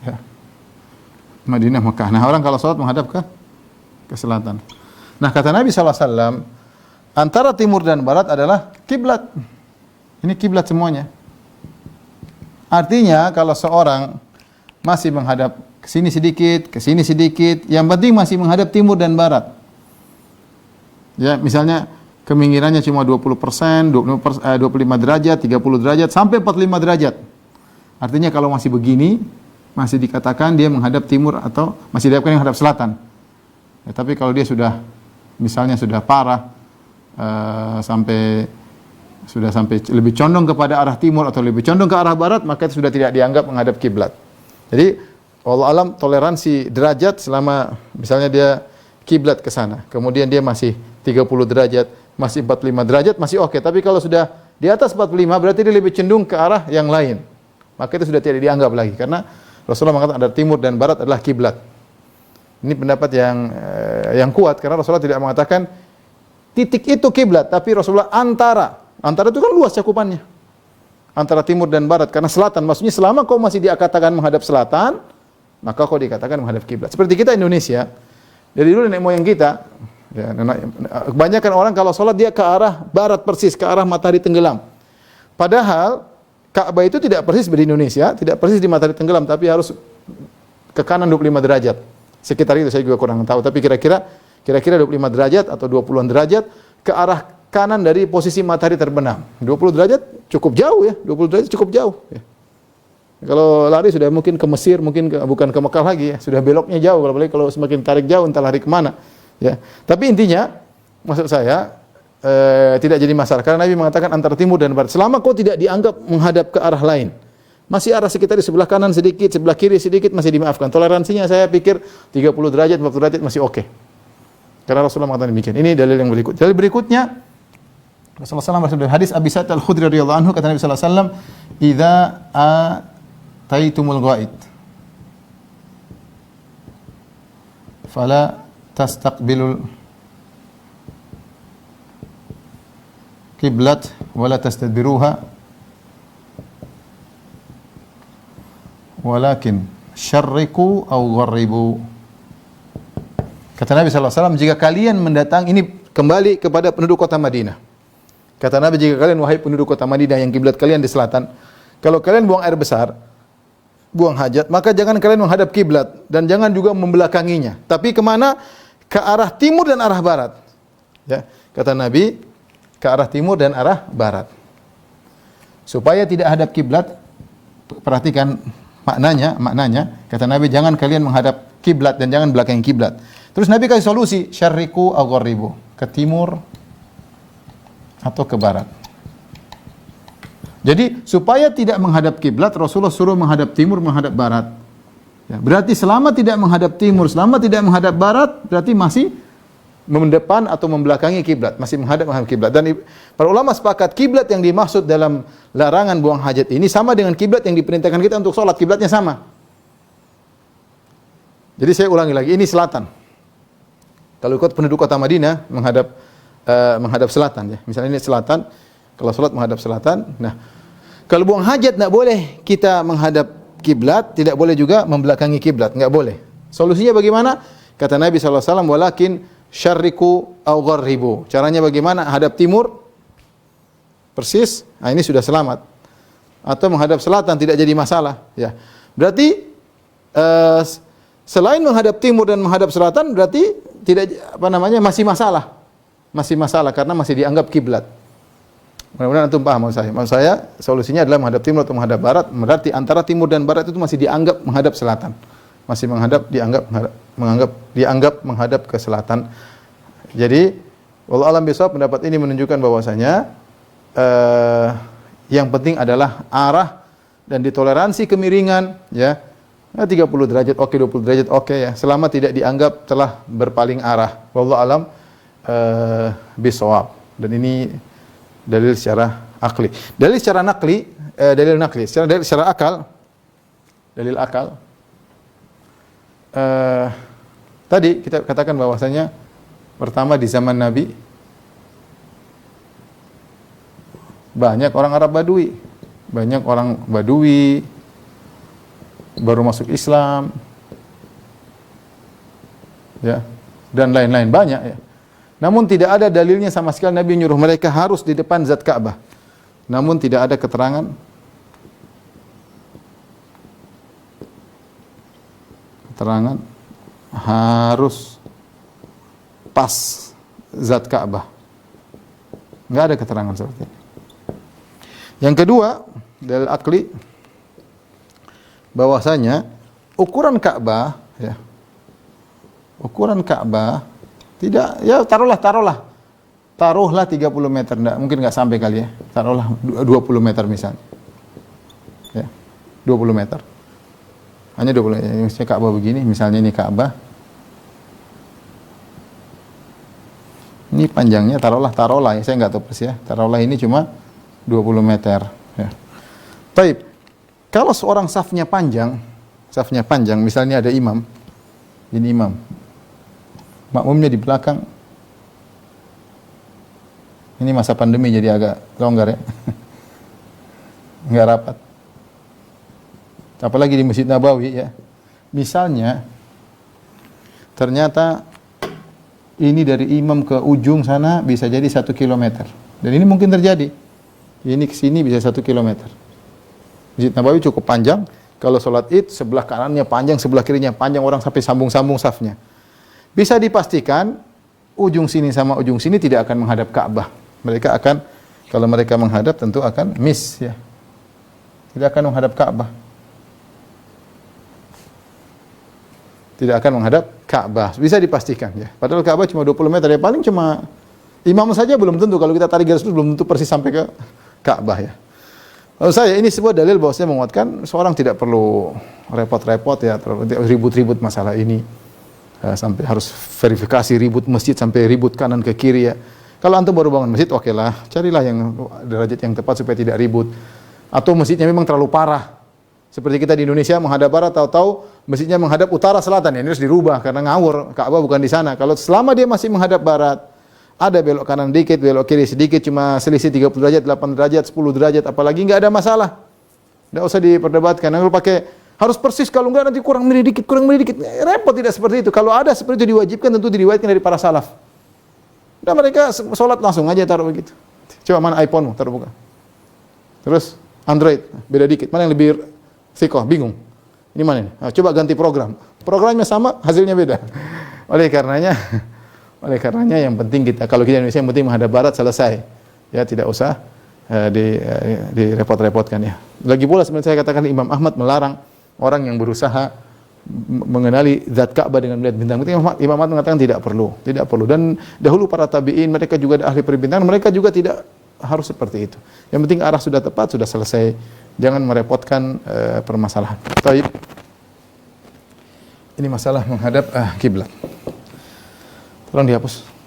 Ya. Madinah, Mekah. Nah, orang kalau sholat menghadap ke selatan. Nah, kata Nabi SAW, antara timur dan barat adalah kiblat. Ini kiblat semuanya. Artinya, kalau seorang masih menghadap ke sini sedikit, yang penting masih menghadap timur dan barat. Ya, misalnya keminggirannya cuma 20%, 25 derajat, 30 derajat, sampai 45 derajat. Artinya kalau masih begini, masih dikatakan dia menghadap timur atau masih dikatakan yang menghadap selatan. Ya, tapi kalau dia sudah, misalnya sudah parah, sampai lebih condong kepada arah timur atau lebih condong ke arah barat, maka itu sudah tidak dianggap menghadap kiblat. Jadi, wallahu alam, toleransi derajat selama misalnya dia kiblat ke sana, kemudian dia masih 30 derajat, masih 45 derajat, masih oke. Tapi kalau sudah di atas 45, berarti dia lebih cenderung ke arah yang lain. Maka itu sudah tidak dianggap lagi, karena Rasulullah mengatakan ada timur dan barat adalah kiblat. Ini pendapat yang kuat, karena Rasulullah tidak mengatakan titik itu kiblat, tapi Rasulullah antara itu kan luas cakupannya. Antara timur dan barat, karena selatan, maksudnya selama kau masih dikatakan menghadap selatan, maka kau dikatakan menghadap kiblat. Seperti kita Indonesia, dari dulu nenek moyang kita, ya, kebanyakan orang kalau sholat dia ke arah barat persis, ke arah matahari tenggelam. Padahal Ka'bah itu tidak persis di Indonesia, tidak persis di matahari tenggelam, tapi harus ke kanan 25 derajat. Sekitar itu saya juga kurang tahu, tapi kira-kira 25 derajat atau 20-an derajat ke arah kanan dari posisi matahari terbenam. 20 derajat cukup jauh ya, 20 derajat cukup jauh ya. Kalau lari sudah mungkin ke Mesir, bukan ke Mekah lagi ya, sudah beloknya jauh. Kalau semakin tarik jauh entah lari kemana ya. Tapi intinya maksud saya tidak jadi masalah, karena Nabi mengatakan antara timur dan barat. Selama kau tidak dianggap menghadap ke arah lain, masih arah sekitar di sebelah kanan sedikit, sebelah kiri sedikit, masih dimaafkan. Toleransinya saya pikir 30 derajat, 40 derajat masih oke. Karena Rasulullah mengatakan demikian. Ini dalil yang berikut. Dalil berikutnya, Rasulullah SAW bersabda, hadis Abi Sa'id Al-Khudri radhiyallahu anhu, kata Nabi sallallahu alaihi wasallam, "Idza ataitumul ghaid fala tastaqbilul kiblat wala tastadbiruha walakin syarriku aw gharribu." Kata Nabi SAW, jika kalian mendatang, ini kembali kepada penduduk kota Madinah. Kata Nabi, jika kalian, wahai penduduk kota Madinah yang kiblat kalian di selatan, kalau kalian buang air besar, buang hajat, maka jangan kalian menghadap kiblat dan jangan juga membelakanginya. Tapi kemana? Ke arah timur dan arah barat. Ya, kata Nabi, ke arah timur dan arah barat. Supaya tidak hadap kiblat, perhatikan maknanya, kata Nabi, jangan kalian menghadap kiblat dan jangan belakangi kiblat. Terus Nabi kasih solusi, syarriku aw gharribu, ke timur atau ke barat. Jadi supaya tidak menghadap kiblat, Rasulullah suruh menghadap timur, menghadap barat. Ya, berarti selama tidak menghadap timur, selama tidak menghadap barat, berarti masih mendepan atau membelakangi kiblat, masih menghadap kiblat. Dan para ulama sepakat kiblat yang dimaksud dalam larangan buang hajat ini sama dengan kiblat yang diperintahkan kita untuk sholat, kiblatnya sama. Jadi saya ulangi lagi, ini selatan. Kalau ikut penduduk kota Madinah menghadap selatan ya. Misalnya ini selatan, kalau sholat menghadap selatan. Nah, kalau buang hajat tidak boleh kita menghadap kiblat, tidak boleh juga membelakangi kiblat, enggak boleh. Solusinya bagaimana? Kata Nabi SAW, walakin syarriku aw gharribu. Caranya bagaimana? Hadap timur persis, nah ini sudah selamat. Atau menghadap selatan tidak jadi masalah ya. Berarti selain menghadap timur dan menghadap selatan, berarti tidak masih masalah karena masih dianggap kiblat. Mudah-mudahan antum paham maksud saya. Maksud saya solusinya adalah menghadap timur atau menghadap barat, berarti antara timur dan barat itu masih dianggap menghadap selatan. Masih dianggap menghadap ke selatan. Jadi wallahu a'lam bishawab, pendapat ini menunjukkan bahwasanya yang penting adalah arah dan ditoleransi kemiringan, ya. 30 derajat oke, 20 derajat oke ya. Selama tidak dianggap telah berpaling arah. Wallahu alam bisawab. Dan ini dalil secara akli. Dalil secara nakli, dalil nakli, secara akal. Dalil akal. Tadi kita katakan bahwasanya pertama di zaman Nabi banyak orang Arab Badui, banyak orang Badui baru masuk Islam, ya, dan lain-lain banyak ya. Namun tidak ada dalilnya sama sekali Nabi nyuruh mereka harus di depan zat Ka'bah. Namun tidak ada keterangan harus pas zat Ka'bah. Enggak ada keterangan seperti itu. Yang kedua, dalil akli bahwasanya ukuran Ka'bah ya. Ukuran Ka'bah tidak ya taruhlah 30 meter, mungkin enggak sampai kali ya. Taruhlah 20 meter misalnya. Ya. 20 meter. Hanya 20, misalnya Ka'bah begini, misalnya ini Ka'bah. Ini panjangnya taruhlah ya, saya enggak tahu persis ya. Taruhlah ini cuma 20 meter ya. Baik. Kalau seorang safnya panjang, misalnya ada imam. Ini imam. Makmumnya di belakang. Ini masa pandemi jadi agak longgar ya. Enggak rapat. Apalagi di Masjid Nabawi ya. Misalnya ternyata ini dari imam ke ujung sana bisa jadi 1 kilometer. Dan ini mungkin terjadi. Ini ke sini bisa 1 kilometer. Masjid Nabawi cukup panjang. Kalau sholat id, sebelah kanannya panjang, sebelah kirinya panjang, orang sampai sambung-sambung safnya. Bisa dipastikan ujung sini sama ujung sini tidak akan menghadap Ka'bah. Mereka akan, kalau mereka menghadap tentu akan miss ya. Tidak akan menghadap Ka'bah. Tidak akan menghadap Ka'bah. Bisa dipastikan ya. Padahal Ka'bah cuma 20 meter ya, paling cuma imam saja belum tentu, kalau kita tarik garis lurus belum tentu persis sampai ke Ka'bah ya. Lalu ini sebuah dalil bahwa saya menguatkan seorang tidak perlu repot-repot ya, ribut-ribut masalah ini. Sampai harus verifikasi, ribut masjid sampai ribut kanan ke kiri ya. Kalau antum baru bangun masjid, oke lah, carilah yang derajat yang tepat supaya tidak ribut. Atau masjidnya memang terlalu parah. Seperti kita di Indonesia menghadap barat, tahu-tahu masjidnya menghadap utara selatan, ya ini harus dirubah karena ngawur, Ka'bah bukan di sana. Kalau selama dia masih menghadap barat, ada belok kanan dikit, belok kiri sedikit, cuma selisih 30 derajat, 8 derajat, 10 derajat, apalagi enggak ada masalah. Enggak usah diperdebatkan. Kalau pakai harus persis, kalau enggak nanti kurang milih dikit. Repot tidak seperti itu. Kalau ada seperti itu diwajibkan, tentu diriwayatkan dari para salaf. Dan mereka sholat langsung aja taruh begitu. Coba mana iPhone-mu, taruh buka. Terus Android, beda dikit. Mana yang lebih sikoh, bingung. Ini mana ini? Nah, coba ganti program. Programnya sama, hasilnya beda. Oleh karenanya yang penting kita, kalau kita Indonesia yang penting menghadap barat selesai. Ya tidak usah direpot-repotkan ya. Lagi pula sebenarnya saya katakan Imam Ahmad melarang orang yang berusaha mengenali zat Ka'bah dengan melihat bintang. Imam Ahmad mengatakan tidak perlu. Dan dahulu para tabi'in mereka juga ahli perbintangan, mereka juga tidak harus seperti itu. Yang penting arah sudah tepat, sudah selesai. Jangan merepotkan permasalahan. Baik. Ini masalah menghadap kiblat. Tolong dihapus.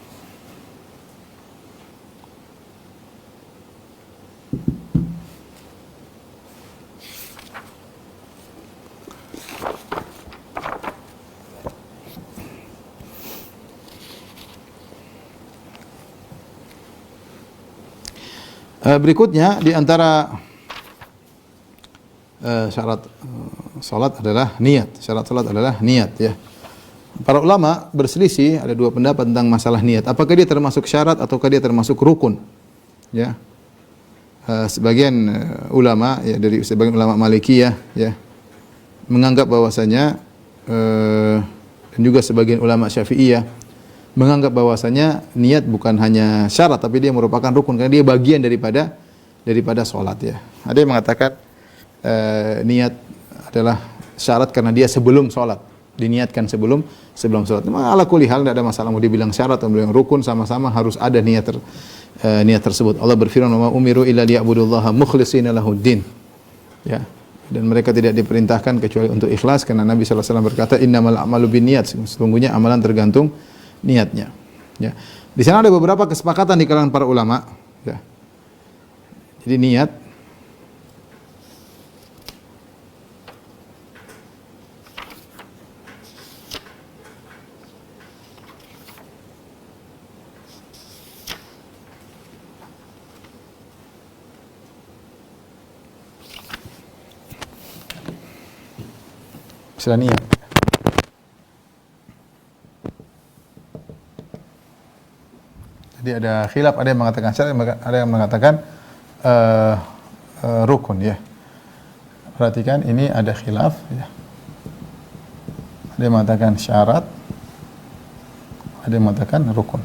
Berikutnya di antara syarat salat adalah niat. Syarat salat adalah niat ya. Para ulama berselisih, ada dua pendapat tentang masalah niat. Apakah dia termasuk syarat ataukah dia termasuk rukun? Ya. Sebagian ulama ya, dari sebagian ulama Malikiyah ya menganggap bahwasanya dan juga sebagian ulama Syafi'iyah menganggap bahwasanya niat bukan hanya syarat tapi dia merupakan rukun karena dia bagian daripada salat ya. Ada yang mengatakan niat adalah syarat karena dia sebelum salat, diniatkan sebelum salat. Ala kulli hal tidak ada masalah mau dibilang syarat atau dibilang rukun, sama-sama harus ada niat tersebut. Allah berfirman, "Wa umiru illa liya'budullaha mukhlishina lahuddin." Ya. dan mereka tidak diperintahkan kecuali untuk ikhlas, karena Nabi sallallahu alaihi wasallam berkata innamal a'malu binniyat, sesungguhnya amalan tergantung niatnya. Ya. Di sana ada beberapa kesepakatan di kalangan para ulama, ya. Jadi niat misalnya niat. Jadi ada khilaf, ada yang mengatakan syarat, ada yang mengatakan rukun, ya. Perhatikan, ini ada khilaf, ya. Ada yang mengatakan syarat, ada yang mengatakan rukun.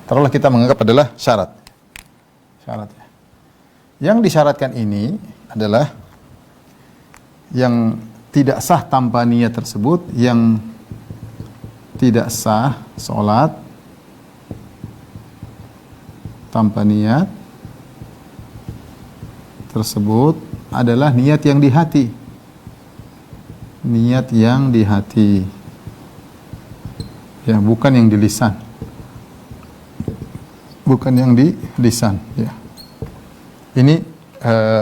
Taruhlah kita menganggap adalah syarat. Syarat, ya. Yang disyaratkan ini adalah yang tidak sah tanpa niat tersebut, yang tidak sah sholat tanpa niat tersebut adalah niat yang di hati. Niat yang di hati. Ya, bukan yang di lisan. Bukan yang di lisan, ya. Ini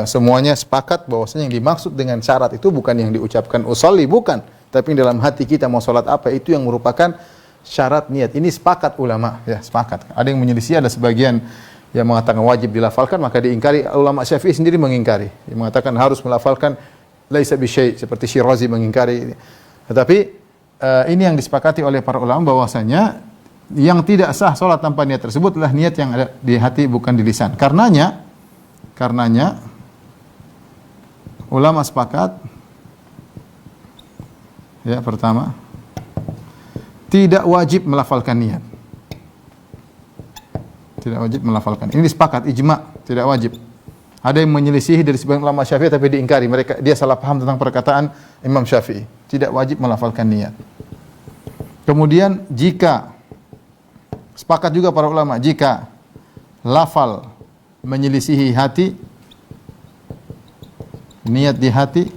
semuanya sepakat bahwasanya yang dimaksud dengan syarat itu bukan yang diucapkan usolli, bukan, tapi dalam hati kita mau sholat apa, itu yang merupakan syarat niat. Ini sepakat ulama, ya, sepakat. Ada yang menyelisih, ada sebagian yang mengatakan wajib dilafalkan, maka diingkari. Ulama Syafi'i sendiri mengingkari, yang mengatakan harus melafalkan laisa bisyai, seperti Syirazi mengingkari. Tetapi ini yang disepakati oleh para ulama bahwasanya yang tidak sah sholat tanpa niat tersebut adalah niat yang ada di hati, bukan di lisan. Karenanya ulama sepakat, ya, pertama, tidak wajib melafalkan niat. Tidak wajib melafalkan. Ini disepakati, ijma, tidak wajib. Ada yang menyelisihi dari sebagian ulama Syafi'i tapi diingkari, dia salah paham tentang perkataan Imam Syafi'i. Tidak wajib melafalkan niat. Kemudian jika sepakat juga para ulama, jika lafal menyelisihi hati, niat di hati,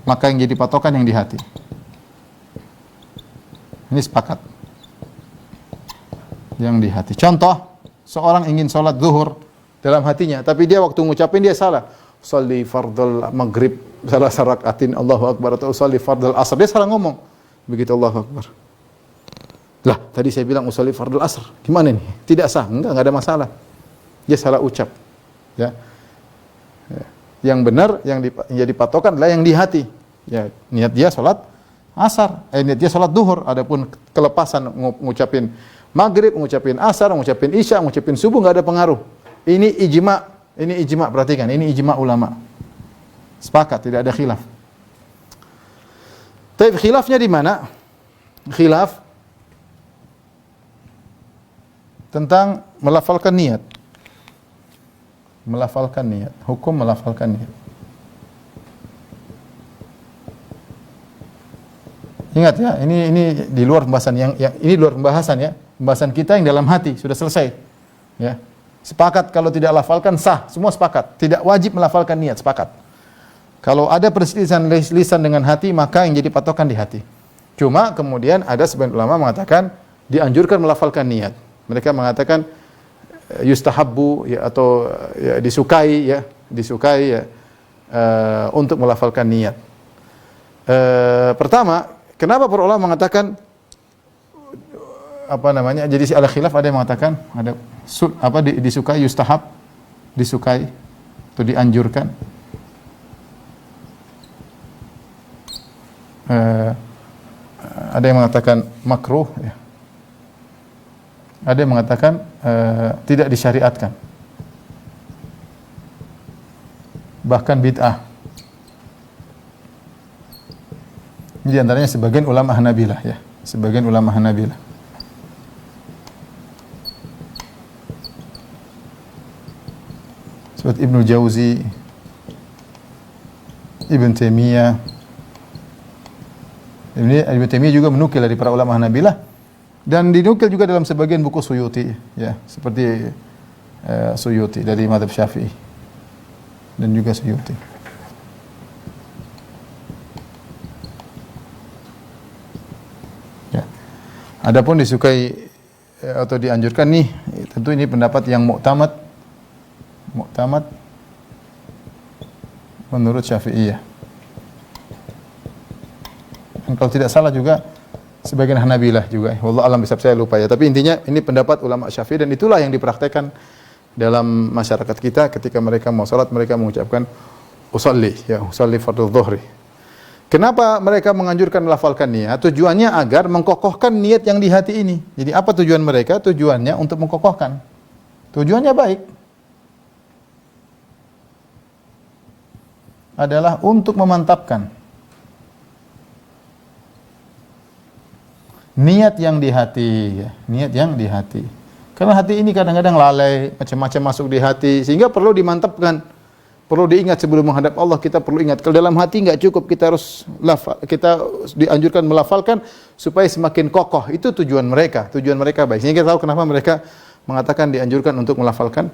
maka yang jadi patokan yang di hati. Ini sepakat. Yang di hati. Contoh, seorang ingin sholat zuhur dalam hatinya, tapi dia waktu ngucapin dia salah. Sholli fardal maghrib salah rakaatin Allahu akbar, atau sholli fardal asr, dia salah ngomong. Begitu Allahu akbar. Lah, tadi saya bilang usolli fardul asr. Gimana nih? Tidak sah. Enggak ada masalah. Dia salah ucap. Ya. Yang benar, yang jadi patokan adalah yang di hati. Ya, niat dia salat asar, niat dia salat duhur. Adapun kelepasan ngucapin maghrib, ngucapin asar, ngucapin isya, ngucapin subuh, enggak ada pengaruh. Ini ijma, perhatikan. Ini ijma ulama. Sepakat, tidak ada khilaf. Tapi khilafnya di mana? Khilaf tentang melafalkan niat. Melafalkan niat, hukum melafalkan niat. Ingat ya, ini di luar pembahasan yang ini luar pembahasan, ya. Pembahasan kita yang dalam hati sudah selesai. Ya. Sepakat kalau tidak lafalkan sah, semua sepakat. Tidak wajib melafalkan niat, sepakat. Kalau ada perselisihan lisan dengan hati, maka yang jadi patokan di hati. Cuma kemudian ada sebagian ulama mengatakan dianjurkan melafalkan niat. Mereka mengatakan yustahabbu, ya, atau ya, disukai ya, untuk melafalkan niat. Pertama, kenapa para ulama mengatakan jadi ada khilaf, ada yang mengatakan disukai, yustahab, disukai atau dianjurkan. Ada yang mengatakan makruh, ya. Ada yang mengatakan tidak disyariatkan, bahkan bid'ah. Ini diantaranya sebagian ulama Hanabilah, ya, sebagian ulama Hanabilah. Seperti Ibnu Jauzi, Ibn Taimiyah. Ibn Taimiyah juga menukil dari para ulama Hanabilah. Dan dinukil juga dalam sebagian buku Suyuti, ya, seperti Suyuti dari mazhab Syafi'i. dan juga Suyuti. Ya. Adapun disukai atau dianjurkan nih, tentu ini pendapat yang muktamad menurut Syafi'iyah. Dan kalau tidak salah juga sebagian Hanabilah juga. Wallahu alam bisawab, saya lupa ya. Tapi intinya ini pendapat ulama Syafi'i dan itulah yang dipraktekkan dalam masyarakat kita ketika mereka mau salat, mereka mengucapkan usolli fardhu dhuhri. Kenapa mereka menganjurkan melafalkan niat? Tujuannya agar mengkokohkan niat yang di hati ini. Jadi apa tujuan mereka? Tujuannya untuk mengkokohkan. Tujuannya baik. Adalah untuk memantapkan niat yang di hati, ya. Niat yang di hati. Karena hati ini kadang-kadang lalai, macam-macam masuk di hati, sehingga perlu dimantapkan. Perlu diingat sebelum menghadap Allah, kita perlu ingat. Kalau dalam hati enggak cukup, kita harus kita dianjurkan melafalkan supaya semakin kokoh. Itu tujuan mereka baik. Sehingga kita tahu kenapa mereka mengatakan dianjurkan untuk melafalkan.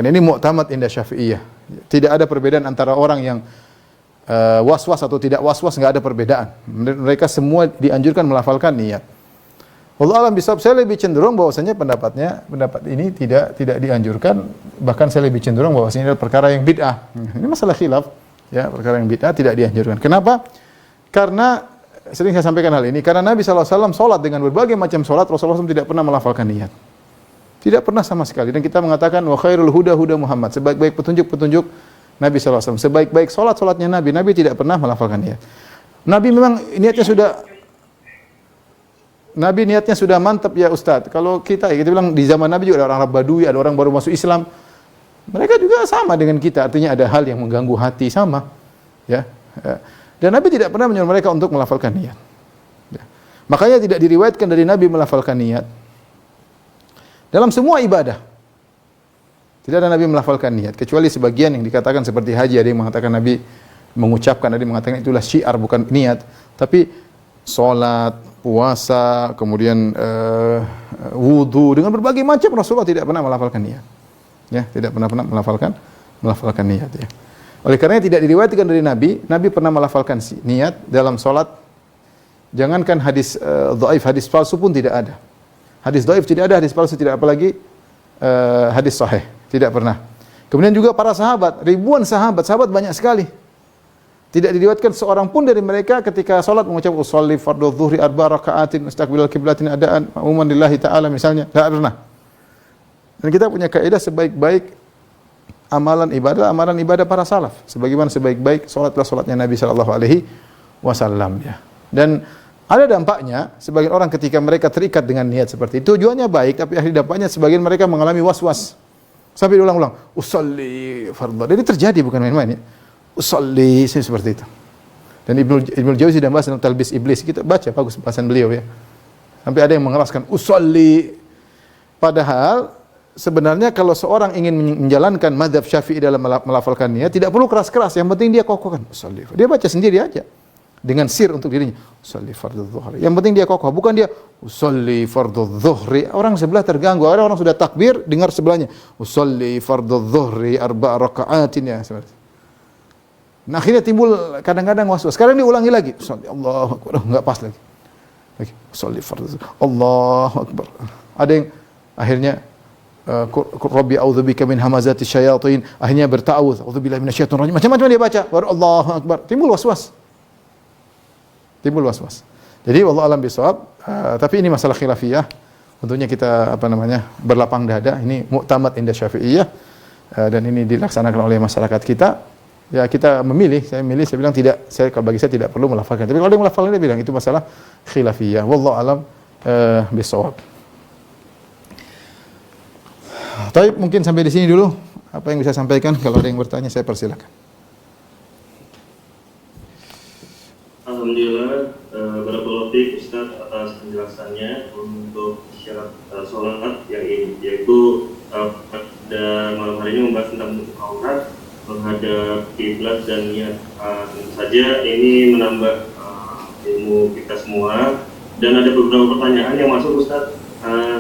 Ini mu'tamad inda Syafi'iyah. Tidak ada perbedaan antara orang yang was-was atau tidak was-was, enggak ada perbedaan. Mereka semua dianjurkan melafalkan niat. Wallahu a'lam bishawab, saya lebih cenderung bahwasanya pendapat ini tidak dianjurkan, bahkan saya lebih cenderung bahwasanya ini adalah perkara yang bid'ah. Ini masalah khilaf, ya, perkara yang bid'ah tidak dianjurkan. Kenapa? Karena sering saya sampaikan hal ini, karena Nabi SAW salat dengan berbagai macam salat, Rasulullah SAW tidak pernah melafalkan niat. Tidak pernah sama sekali. Dan kita mengatakan wa khairul huda huda Muhammad, sebaik-baik petunjuk Nabi SAW, sebaik-baik salatnya Nabi tidak pernah melafalkan niat. Nabi memang Nabi niatnya sudah mantap ya Ustaz. Kalau kita bilang di zaman Nabi juga ada orang Arab Badui, ada orang baru masuk Islam. Mereka juga sama dengan kita, artinya ada hal yang mengganggu hati sama. Ya. Dan Nabi tidak pernah menyuruh mereka untuk melafalkan niat. Ya. Makanya tidak diriwayatkan dari Nabi melafalkan niat. Dalam semua ibadah. Tidak ada Nabi melafalkan niat, kecuali sebagian yang dikatakan seperti haji, ada yang mengatakan Nabi mengucapkan, ada yang mengatakan itulah syiar bukan niat. Tapi salat, puasa, kemudian wudu, dengan berbagai macam Rasulullah tidak pernah melafalkan niat. Ya, tidak pernah melafalkan niat, ya. Oleh karenanya tidak diriwayatkan dari Nabi pernah melafalkan niat dalam salat. Jangankan hadis dhaif, hadis palsu pun tidak ada. Hadis dhaif tidak ada, hadis palsu tidak, apalagi hadis sahih, tidak pernah. Kemudian juga para sahabat, ribuan sahabat banyak sekali. Tidak diriwayatkan seorang pun dari mereka ketika salat mengucap usolli fardhu dhuhri arba raka'atin mustaqbilal qiblatin adaan ma'muman lillahi ta'ala misalnya. Tidak pernah. Dan kita punya kaidah sebaik-baik amalan ibadah para salaf. Sebagaimana sebaik-baik salatnya Nabi sallallahu alaihi wasallam, ya. Dan ada dampaknya sebagian orang ketika mereka terikat dengan niat seperti itu, tujuannya baik, tapi akhir dampaknya sebagian mereka mengalami was-was. Sampai diulang-ulang, usolli fardhu. Jadi terjadi bukan main-main, ya. Usolli seperti itu. Dan Ibnu Jauzi dan bahas dalam Talbis Iblis, kita baca bagus bahasan beliau, ya. Sampai ada yang mengeraskan usolli. Padahal sebenarnya kalau seorang ingin menjalankan mazhab Syafi'i dalam melafalkan niat, tidak perlu keras-keras, yang penting dia kokohkan usolli. Dia baca sendiri aja dengan sir untuk dirinya. Usolli fardhu dhuhri. Yang penting dia kokoh, bukan dia usolli fardhu dhuhri. Orang sebelah terganggu, ada orang sudah takbir, dengar sebelahnya usolli fardhu dhuhri arba raka'atin, ya, seperti itu. Nah, akhirnya timbul kadang-kadang was-was. Sekarang diulangi lagi. Allahu Akbar. Enggak pas lagi. Sholli fardhu. Allahu Akbar. Ada yang akhirnya Rabbi a'udzubika min hamazati syayatin. Akhirnya berta'awudz. A'udzubillahi minasyaitonir rajim. Macam-macam dia baca. Baru Allahu Akbar. Timbul was-was. Jadi wallahu alam bisawab. Tapi ini masalah khilafiyah. Tentunya kita berlapang dada. Ini mu'tamad inda Syafi'iyah. Dan ini dilaksanakan oleh masyarakat kita. Ya, kita saya bilang tidak, bagi saya tidak perlu melafalkan. Tapi kalau dia melafalkan, dia bilang itu masalah khilafiyah. Wallahu alam bisawab. Tapi mungkin sampai di sini dulu apa yang bisa sampaikan. Kalau ada yang bertanya, saya persilakan. Alhamdulillah, barakallahu fiik Ustaz atas penjelasannya untuk syarat salat yang ini, yaitu pada malam hari ini membahas tentang bentuk aurat, menghadap kiblat dan niat. Tentu saja ini menambah ilmu kita semua, dan ada beberapa pertanyaan yang masuk Ustaz.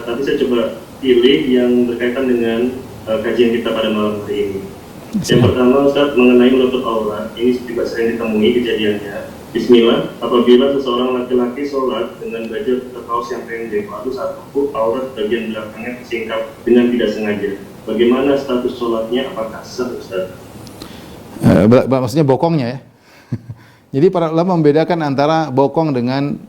Tapi saya coba pilih yang berkaitan dengan kajian kita pada malam hari ini. Yang pertama Ustaz, mengenai menutup aurat, ini juga sering ditemui kejadiannya. Bismillah, apabila seseorang laki-laki sholat dengan baju atau kaos yang pendek, lalu saat rukuk aurat bagian belakangnya tersingkap dengan tidak sengaja. Bagaimana status sholatnya? Apakah sah, Ustaz? Maksudnya bokongnya ya. Jadi para ulama membedakan antara bokong dengan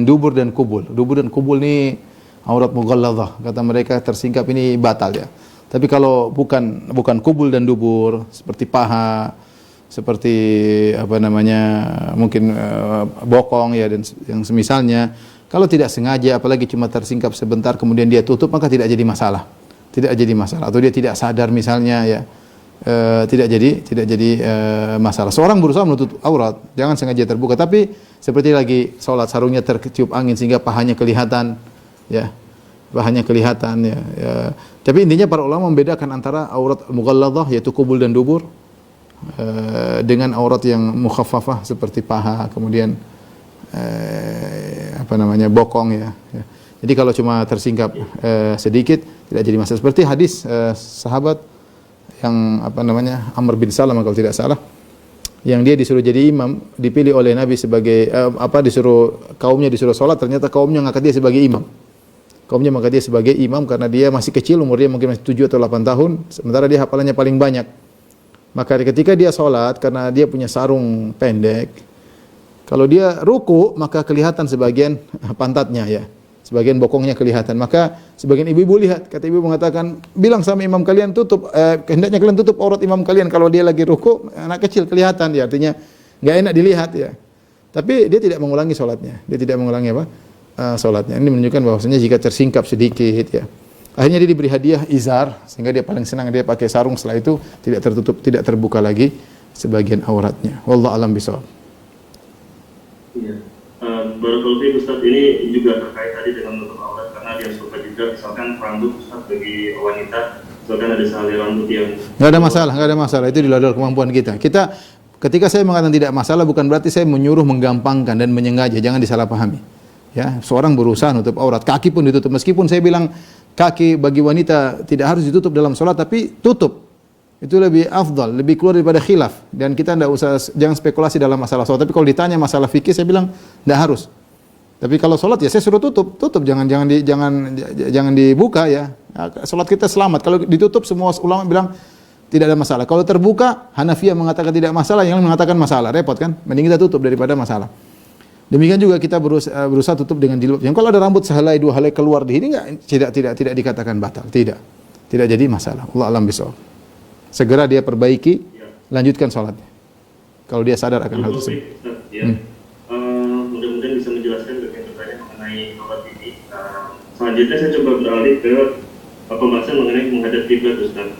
dubur dan kubul. Dubur dan kubul ini aurat mughalladhah, kata mereka tersingkap ini batal ya. Tapi kalau bukan kubul dan dubur seperti paha, seperti apa namanya mungkin bokong ya dan yang semisalnya, kalau tidak sengaja apalagi cuma tersingkap sebentar kemudian dia tutup maka tidak jadi masalah. Tidak jadi masalah atau dia tidak sadar misalnya ya. Tidak jadi masalah. Seorang berusaha menutup aurat, jangan sengaja terbuka, tapi seperti lagi sholat sarungnya tertiup angin sehingga pahanya kelihatan, ya, pahanya kelihatan, ya. Tapi intinya para ulama membedakan antara aurat mughalladhah yaitu kubul dan dubur dengan aurat yang mukhaffafah seperti paha, kemudian bokong, ya. Jadi kalau cuma tersingkap sedikit tidak jadi masalah. Seperti hadis sahabat yang Amr bin Salam kalau tidak salah, yang dia disuruh jadi imam, dipilih oleh Nabi sebagai kaumnya disuruh sholat, ternyata kaumnya ngangkat dia sebagai imam. Kaumnya mengangkat dia sebagai imam karena dia masih kecil, umurnya mungkin masih 7 atau 8 tahun, sementara dia hafalannya paling banyak. Maka ketika dia sholat, karena dia punya sarung pendek, kalau dia ruku maka kelihatan sebagian pantatnya, ya, sebagian bokongnya kelihatan. Maka sebagian ibu-ibu lihat, kata ibu mengatakan, bilang sama imam kalian tutup, hendaknya kalian tutup aurat imam kalian kalau dia lagi ruku, anak kecil kelihatan, ya, artinya nggak enak dilihat, ya. Tapi dia tidak mengulangi sholatnya, sholatnya. Ini menunjukkan bahwasanya jika tersingkap sedikit, ya, akhirnya dia diberi hadiah izar, sehingga dia paling senang dia pakai sarung, setelah itu tidak tertutup, tidak terbuka lagi sebagian auratnya. Wallahu a'lam bishawab. Iya. Barakallahu fiik Ustaz, ini juga terkait tadi dengan menutup aurat, karena dia suka juga misalkan rambut Ustaz bagi wanita, misalkan ada sehelai rambut yang nggak ada masalah, itu di luar kemampuan kita. Ketika saya mengatakan tidak masalah, bukan berarti saya menyuruh menggampangkan dan menyengaja, jangan disalahpahami. Ya, seorang berusaha nutup aurat, kaki pun ditutup, meskipun saya bilang kaki bagi wanita tidak harus ditutup dalam sholat, tapi tutup. Itu lebih afdal, lebih keluar daripada khilaf. Dan kita jangan spekulasi dalam masalah sholat. Tapi kalau ditanya masalah fikih, saya bilang tidak harus. Tapi kalau sholat ya saya suruh tutup, jangan dibuka, ya. Sholat kita selamat. Kalau ditutup semua ulama bilang tidak ada masalah. Kalau terbuka, Hanafiyah mengatakan tidak masalah, yang mengatakan masalah, repot kan? Mending kita tutup daripada masalah. Demikian juga kita berusaha tutup dengan jilbab. Yang kalau ada rambut sehelai 2 helai keluar di sini tidak dikatakan batal, tidak jadi masalah. Allah alam bishawab. Segera dia perbaiki, lanjutkan sholatnya. Kalau dia sadar akan hal tersebut. Mudah-mudahan bisa menjelaskan bagian pertanyaan mengenai aurat ini. Selanjutnya saya coba beralih ke pembahasan mengenai menghadap kiblat, Ustaz.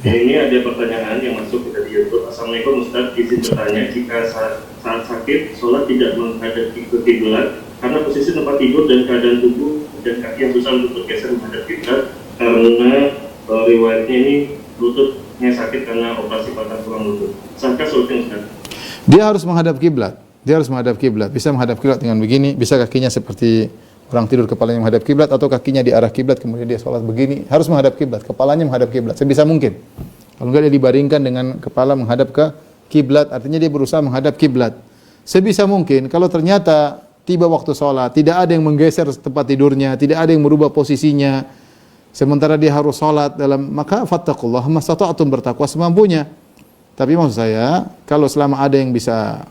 Ini ada pertanyaan yang masuk di YouTube. Assalamualaikum Ustaz, izin bertanya, jika saat sakit sholat tidak menghadap ke kiblat karena posisi tempat tidur dan keadaan tubuh dan kaki yang susah untuk bergeser menghadap kiblat, karena riwayatnya ini lututnya sakit karena operasi patah tulang lutut. Sahkah sholatnya, Ustaz? Dia harus menghadap kiblat. Bisa menghadap kiblat dengan begini, bisa kakinya seperti orang tidur kepalanya menghadap kiblat, atau kakinya di arah kiblat kemudian dia sholat begini, harus menghadap kiblat, kepalanya menghadap kiblat sebisa mungkin. Kalau enggak dia dibaringkan dengan kepala menghadap ke kiblat, artinya dia berusaha menghadap kiblat sebisa mungkin. Kalau ternyata tiba waktu sholat tidak ada yang menggeser tempat tidurnya, tidak ada yang merubah posisinya, sementara dia harus sholat maka fattaqullah mastata'tum, bertakwa semampunya. Tapi maksud saya, kalau selama ada yang bisa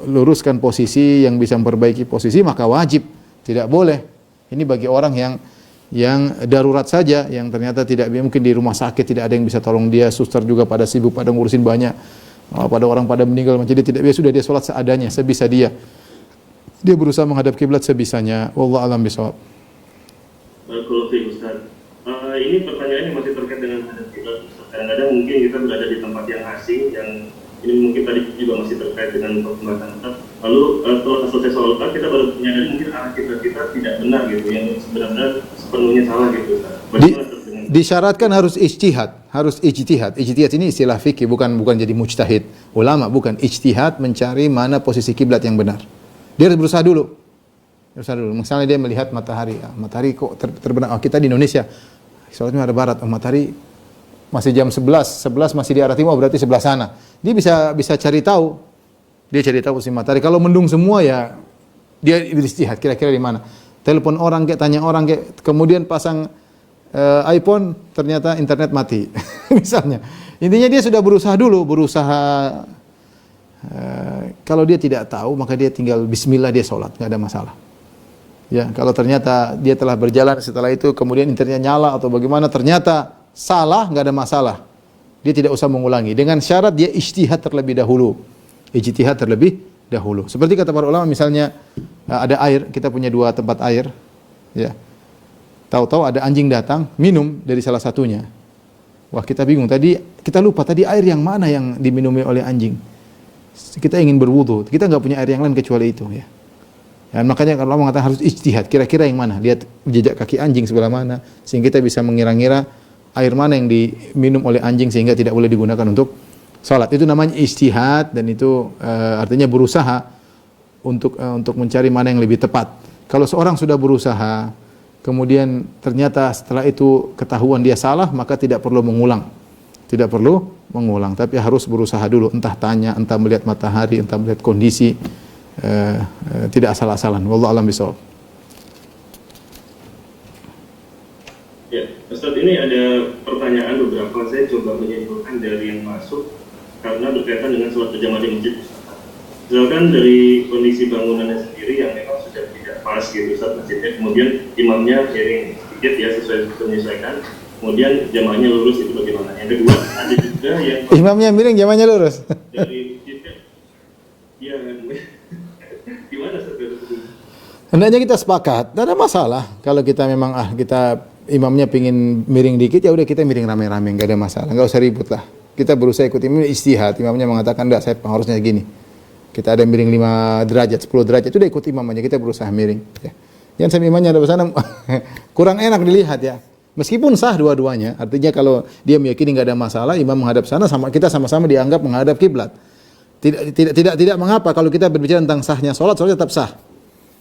luruskan posisi, yang bisa memperbaiki posisi, maka wajib. Tidak boleh. Ini bagi orang yang darurat saja, yang ternyata tidak mungkin di rumah sakit, tidak ada yang bisa tolong dia, suster juga pada sibuk, pada ngurusin banyak, pada orang pada meninggal, jadi tidak biasa, sudah dia sholat seadanya, sebisa dia. Dia berusaha menghadap kiblat sebisanya. Wallahu a'lam bishawab. Barakallahu fiik Ustaz. Ini pertanyaan yang masih terkait dengan menghadap kiblat. Kadang-kadang mungkin kita berada di tempat yang asing, yang ini mungkin tadi juga masih terkait dengan pembahasan Ustaz. Lalu setelah selesai sholat kita baru menyadari mungkin arah kiblat kita tidak benar gitu, yang sebenarnya sepenuhnya salah gitu, Ustaz. Disyaratkan harus ijtihad. Ijtihad ini istilah fikih, bukan jadi mujtahid. Ulama bukan ijtihad mencari mana posisi kiblat yang benar. Dia harus berusaha dulu. Misalnya dia melihat matahari kok terbenam. Kita di Indonesia, sholatnya ada barat, matahari masih jam 11 masih di arah timur, berarti sebelah sana. Dia bisa cari tahu. Dia cari tahu posisi matahari. Kalau mendung semua ya dia beristihad kira-kira di mana. Telepon orang kayak, tanya orang kayak, kemudian pasang iPhone, ternyata internet mati. Misalnya. Intinya dia sudah berusaha dulu, kalau dia tidak tahu maka dia tinggal bismillah, dia sholat, nggak ada masalah. Ya, kalau ternyata dia telah berjalan setelah itu kemudian internetnya nyala atau bagaimana ternyata salah, nggak ada masalah. Dia tidak usah mengulangi. Dengan syarat dia ijtihad terlebih dahulu. Ijtihad terlebih dahulu. Seperti kata para ulama, misalnya ada air, kita punya 2 tempat air, ya. Tahu-tahu ada anjing datang minum dari salah satunya. Wah, kita bingung. Tadi kita lupa tadi air yang mana yang diminumi oleh anjing. Kita ingin berwudu, kita nggak punya air yang lain kecuali itu, ya. Dan makanya kalau Allah mengatakan harus ijtihad, kira-kira yang mana? Lihat jejak kaki anjing sebelah mana, sehingga kita bisa mengira-ngira air mana yang diminum oleh anjing sehingga tidak boleh digunakan untuk salat. Itu namanya ijtihad, dan itu artinya berusaha untuk mencari mana yang lebih tepat. Kalau seorang sudah berusaha, kemudian ternyata setelah itu ketahuan dia salah, maka tidak perlu mengulang. Tidak perlu mengulang, tapi harus berusaha dulu, entah tanya, entah melihat matahari, entah melihat kondisi, tidak asal-asalan. Wallahu a'lam bishawab. Ya, Ustaz, ini ada pertanyaan beberapa, saya coba menyimpulkan dari yang masuk karena berkaitan dengan sholat berjamaah di masjid. Misalkan dari kondisi bangunannya sendiri yang memang sudah tidak pas gitu Ustaz masjidnya, kemudian imamnya miring sedikit ya sesuai menyesuaikan, kemudian jamaahnya lurus, itu bagaimana? Yang kedua, ada juga yang imamnya miring, jamaahnya lurus. dari masjidnya, ya gimana Ustaz? Hendaknya kita sepakat, tidak ada masalah. Kalau kita memang kita imamnya pingin miring dikit, ya udah kita miring rame-rame, nggak ada masalah, nggak usah ribut lah. Kita berusaha ikut imam, istihad. Imamnya mengatakan enggak, saya harusnya gini. Kita ada miring 5 derajat, 10 derajat, itu udah ikut imam aja, kita berusaha miring. Ya. Jangan sampai imamnya ada sana kurang enak dilihat ya. Meskipun sah dua-duanya, artinya kalau dia meyakini nggak ada masalah, imam menghadap sana, kita sama-sama dianggap menghadap kiblat. Tidak mengapa kalau kita berbicara tentang sahnya sholat tetap sah.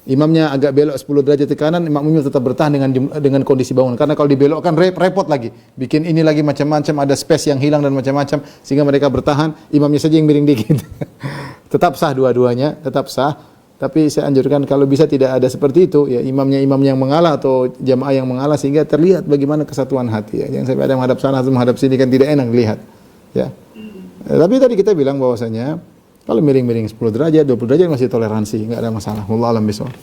Imamnya agak belok 10 derajat ke kanan, imamnya tetap bertahan dengan kondisi bangunan. Karena kalau dibelokkan repot lagi. Bikin ini lagi macam-macam, ada space yang hilang dan macam-macam, sehingga mereka bertahan, imamnya saja yang miring dikit. Tetap sah dua-duanya, tetap sah. Tapi saya anjurkan kalau bisa tidak ada seperti itu, ya imamnya yang mengalah atau jamaah yang mengalah, sehingga terlihat bagaimana kesatuan hati. Ya. Jangan sampai ada yang menghadap sana atau menghadap sini, kan tidak enak dilihat. Ya. Tapi tadi kita bilang bahwasanya kalau miring-miring 10 derajat, 20 derajat masih toleransi, enggak ada masalah. Wallahu a'lam bishawab.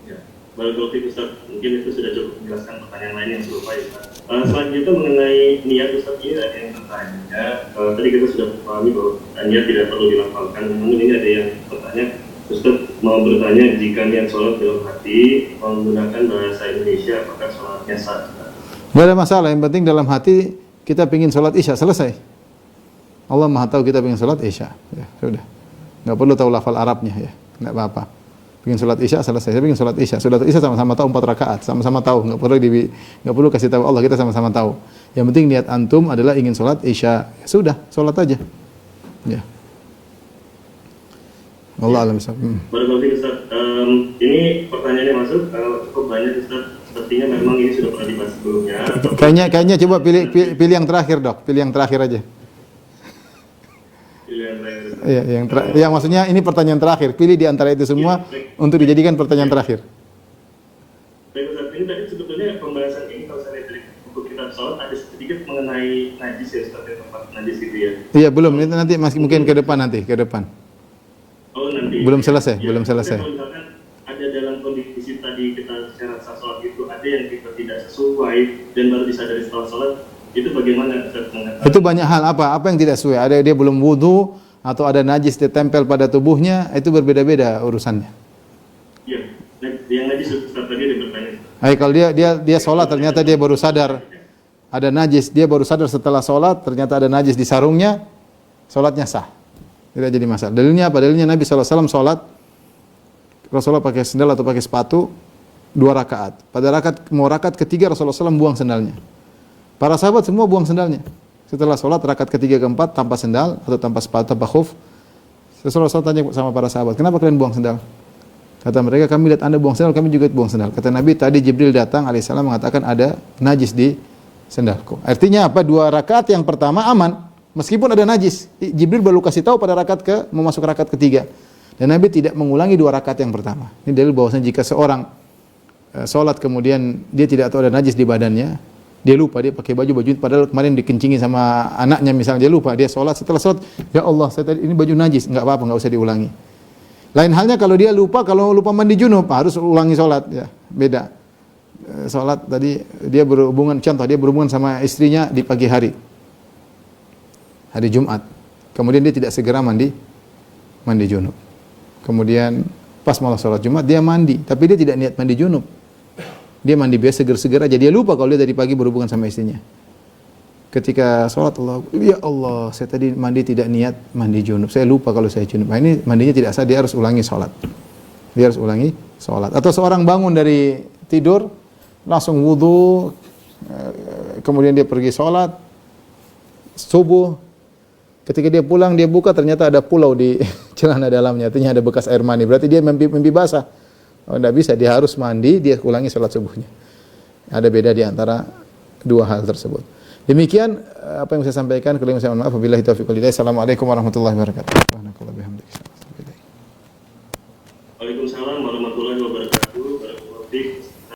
Ya, barakallahu Ustaz, mungkin itu sudah cukup menjelaskan pertanyaan lain yang serupa ya Ustaz. Selanjutnya mengenai niat Ustaz, ini ada yang bertanya. Tadi kita sudah pahami bahwa niat tidak perlu dilafalkan. Namun ini ada yang bertanya, Ustaz mau bertanya, jika niat sholat dalam hati menggunakan bahasa Indonesia, apakah sholatnya sah? Enggak ada masalah, yang penting dalam hati kita ingin sholat isya, selesai. Allah Maha tahu kita ingin sholat isya, ya sudah. Enggak perlu tahu lafal Arabnya ya, enggak apa-apa. Ingin sholat isya selesai. Saya ingin sholat isya. Sholat isya sama-sama tahu 4 rakaat, sama-sama tahu. Enggak perlu kasih tahu Allah, kita sama-sama tahu. Yang penting niat antum adalah ingin sholat isya. Ya sudah, sholat aja. Ya. Allah alam Ustaz. Barakallahu Ustaz. Ini pertanyaannya masuk cukup banyak Ustaz. Sepertinya memang ini sudah pernah dibahas sebelumnya. Kayaknya coba pilih yang terakhir, Dok. Pilih yang terakhir aja. Iya, yang maksudnya ini pertanyaan terakhir. Pilih di antara itu semua untuk dijadikan pertanyaan terakhir. Baik Ustaz, ini tadi sebetulnya pembahasan ini kalau saya lihat dari buku kitab sholat ada sedikit mengenai najis ya Ustaz, tempat najis gitu ya. Iya, belum. Itu nanti masih mungkin ke depan nanti, ke depan. Oh, nanti. Belum selesai, ya, belum selesai. Kalau misalkan ada dalam kondisi tadi kita secara sah sholat itu ada yang kita tidak sesuai dan baru disadari setelah sholat, itu bagaimana Ustaz mengatakan? Itu banyak hal, apa yang tidak sesuai. Ada dia belum wudu atau ada najis ditempel pada tubuhnya, itu berbeda-beda urusannya. Iya, yang najis Ustaz tadi ada bertanya. Kalau dia sholat ternyata dia baru sadar ada najis, dia baru sadar setelah sholat ternyata ada najis di sarungnya, sholatnya sah, tidak jadi masalah. Dalilnya apa? Dalilnya Nabi SAW sholat, Rasulullah pakai sendal atau pakai sepatu 2 rakaat. Pada rakaat ketiga Rasulullah SAW buang sendalnya. Para sahabat semua buang sendalnya. Setelah sholat rakaat ketiga keempat tanpa sendal atau tanpa sepatu, tanpa khuf. Rasulullah SAW tanya sama para sahabat, kenapa kalian buang sendal? Kata mereka, kami lihat Anda buang sendal, kami juga buang sendal. Kata Nabi, tadi Jibril datang alaihissalam mengatakan ada najis di sendalku. Artinya apa? 2 rakaat yang pertama aman, meskipun ada najis. Jibril baru kasih tahu pada rakaat mau masuk rakaat ketiga. Dan Nabi tidak mengulangi 2 rakaat yang pertama. Ini dalil bahwasanya jika seorang sholat kemudian dia tidak tahu ada najis di badannya, dia lupa, dia pakai baju padahal kemarin dikencingi sama anaknya misalnya, dia lupa, dia sholat, setelah sholat, ya Allah, saya tadi ini baju najis, enggak apa-apa, enggak usah diulangi. Lain halnya kalau dia lupa, kalau lupa mandi junub, harus ulangi sholat, ya, beda. Sholat tadi dia berhubungan, contoh dia berhubungan sama istrinya di pagi hari Jumat, kemudian dia tidak segera mandi junub, kemudian pas malah sholat Jumat dia mandi, tapi dia tidak niat mandi junub, dia mandi biasa seger-seger aja, dia lupa kalau dia tadi pagi berhubungan sama istrinya. Ketika sholat, ya Allah, saya tadi mandi tidak niat mandi junub, saya lupa kalau saya junub. Nah, ini mandinya tidak sah, dia harus ulangi sholat. Atau seorang bangun dari tidur, langsung wudu, kemudian dia pergi sholat subuh. Ketika dia pulang, dia buka, ternyata ada pulau di celana dalamnya, artinya ada bekas air mani. Berarti dia mimpi basah. Oh, tidak bisa, dia harus mandi, dia ulangi sholat subuhnya. Ada beda di antara 2 hal tersebut. Demikian apa yang saya sampaikan. Kalau saya mohon maaf. Wabillahi taufiq wal hidayah. Assalamualaikum warahmatullahi wabarakatuh. Waalaikumsalam warahmatullahi wabarakatuh.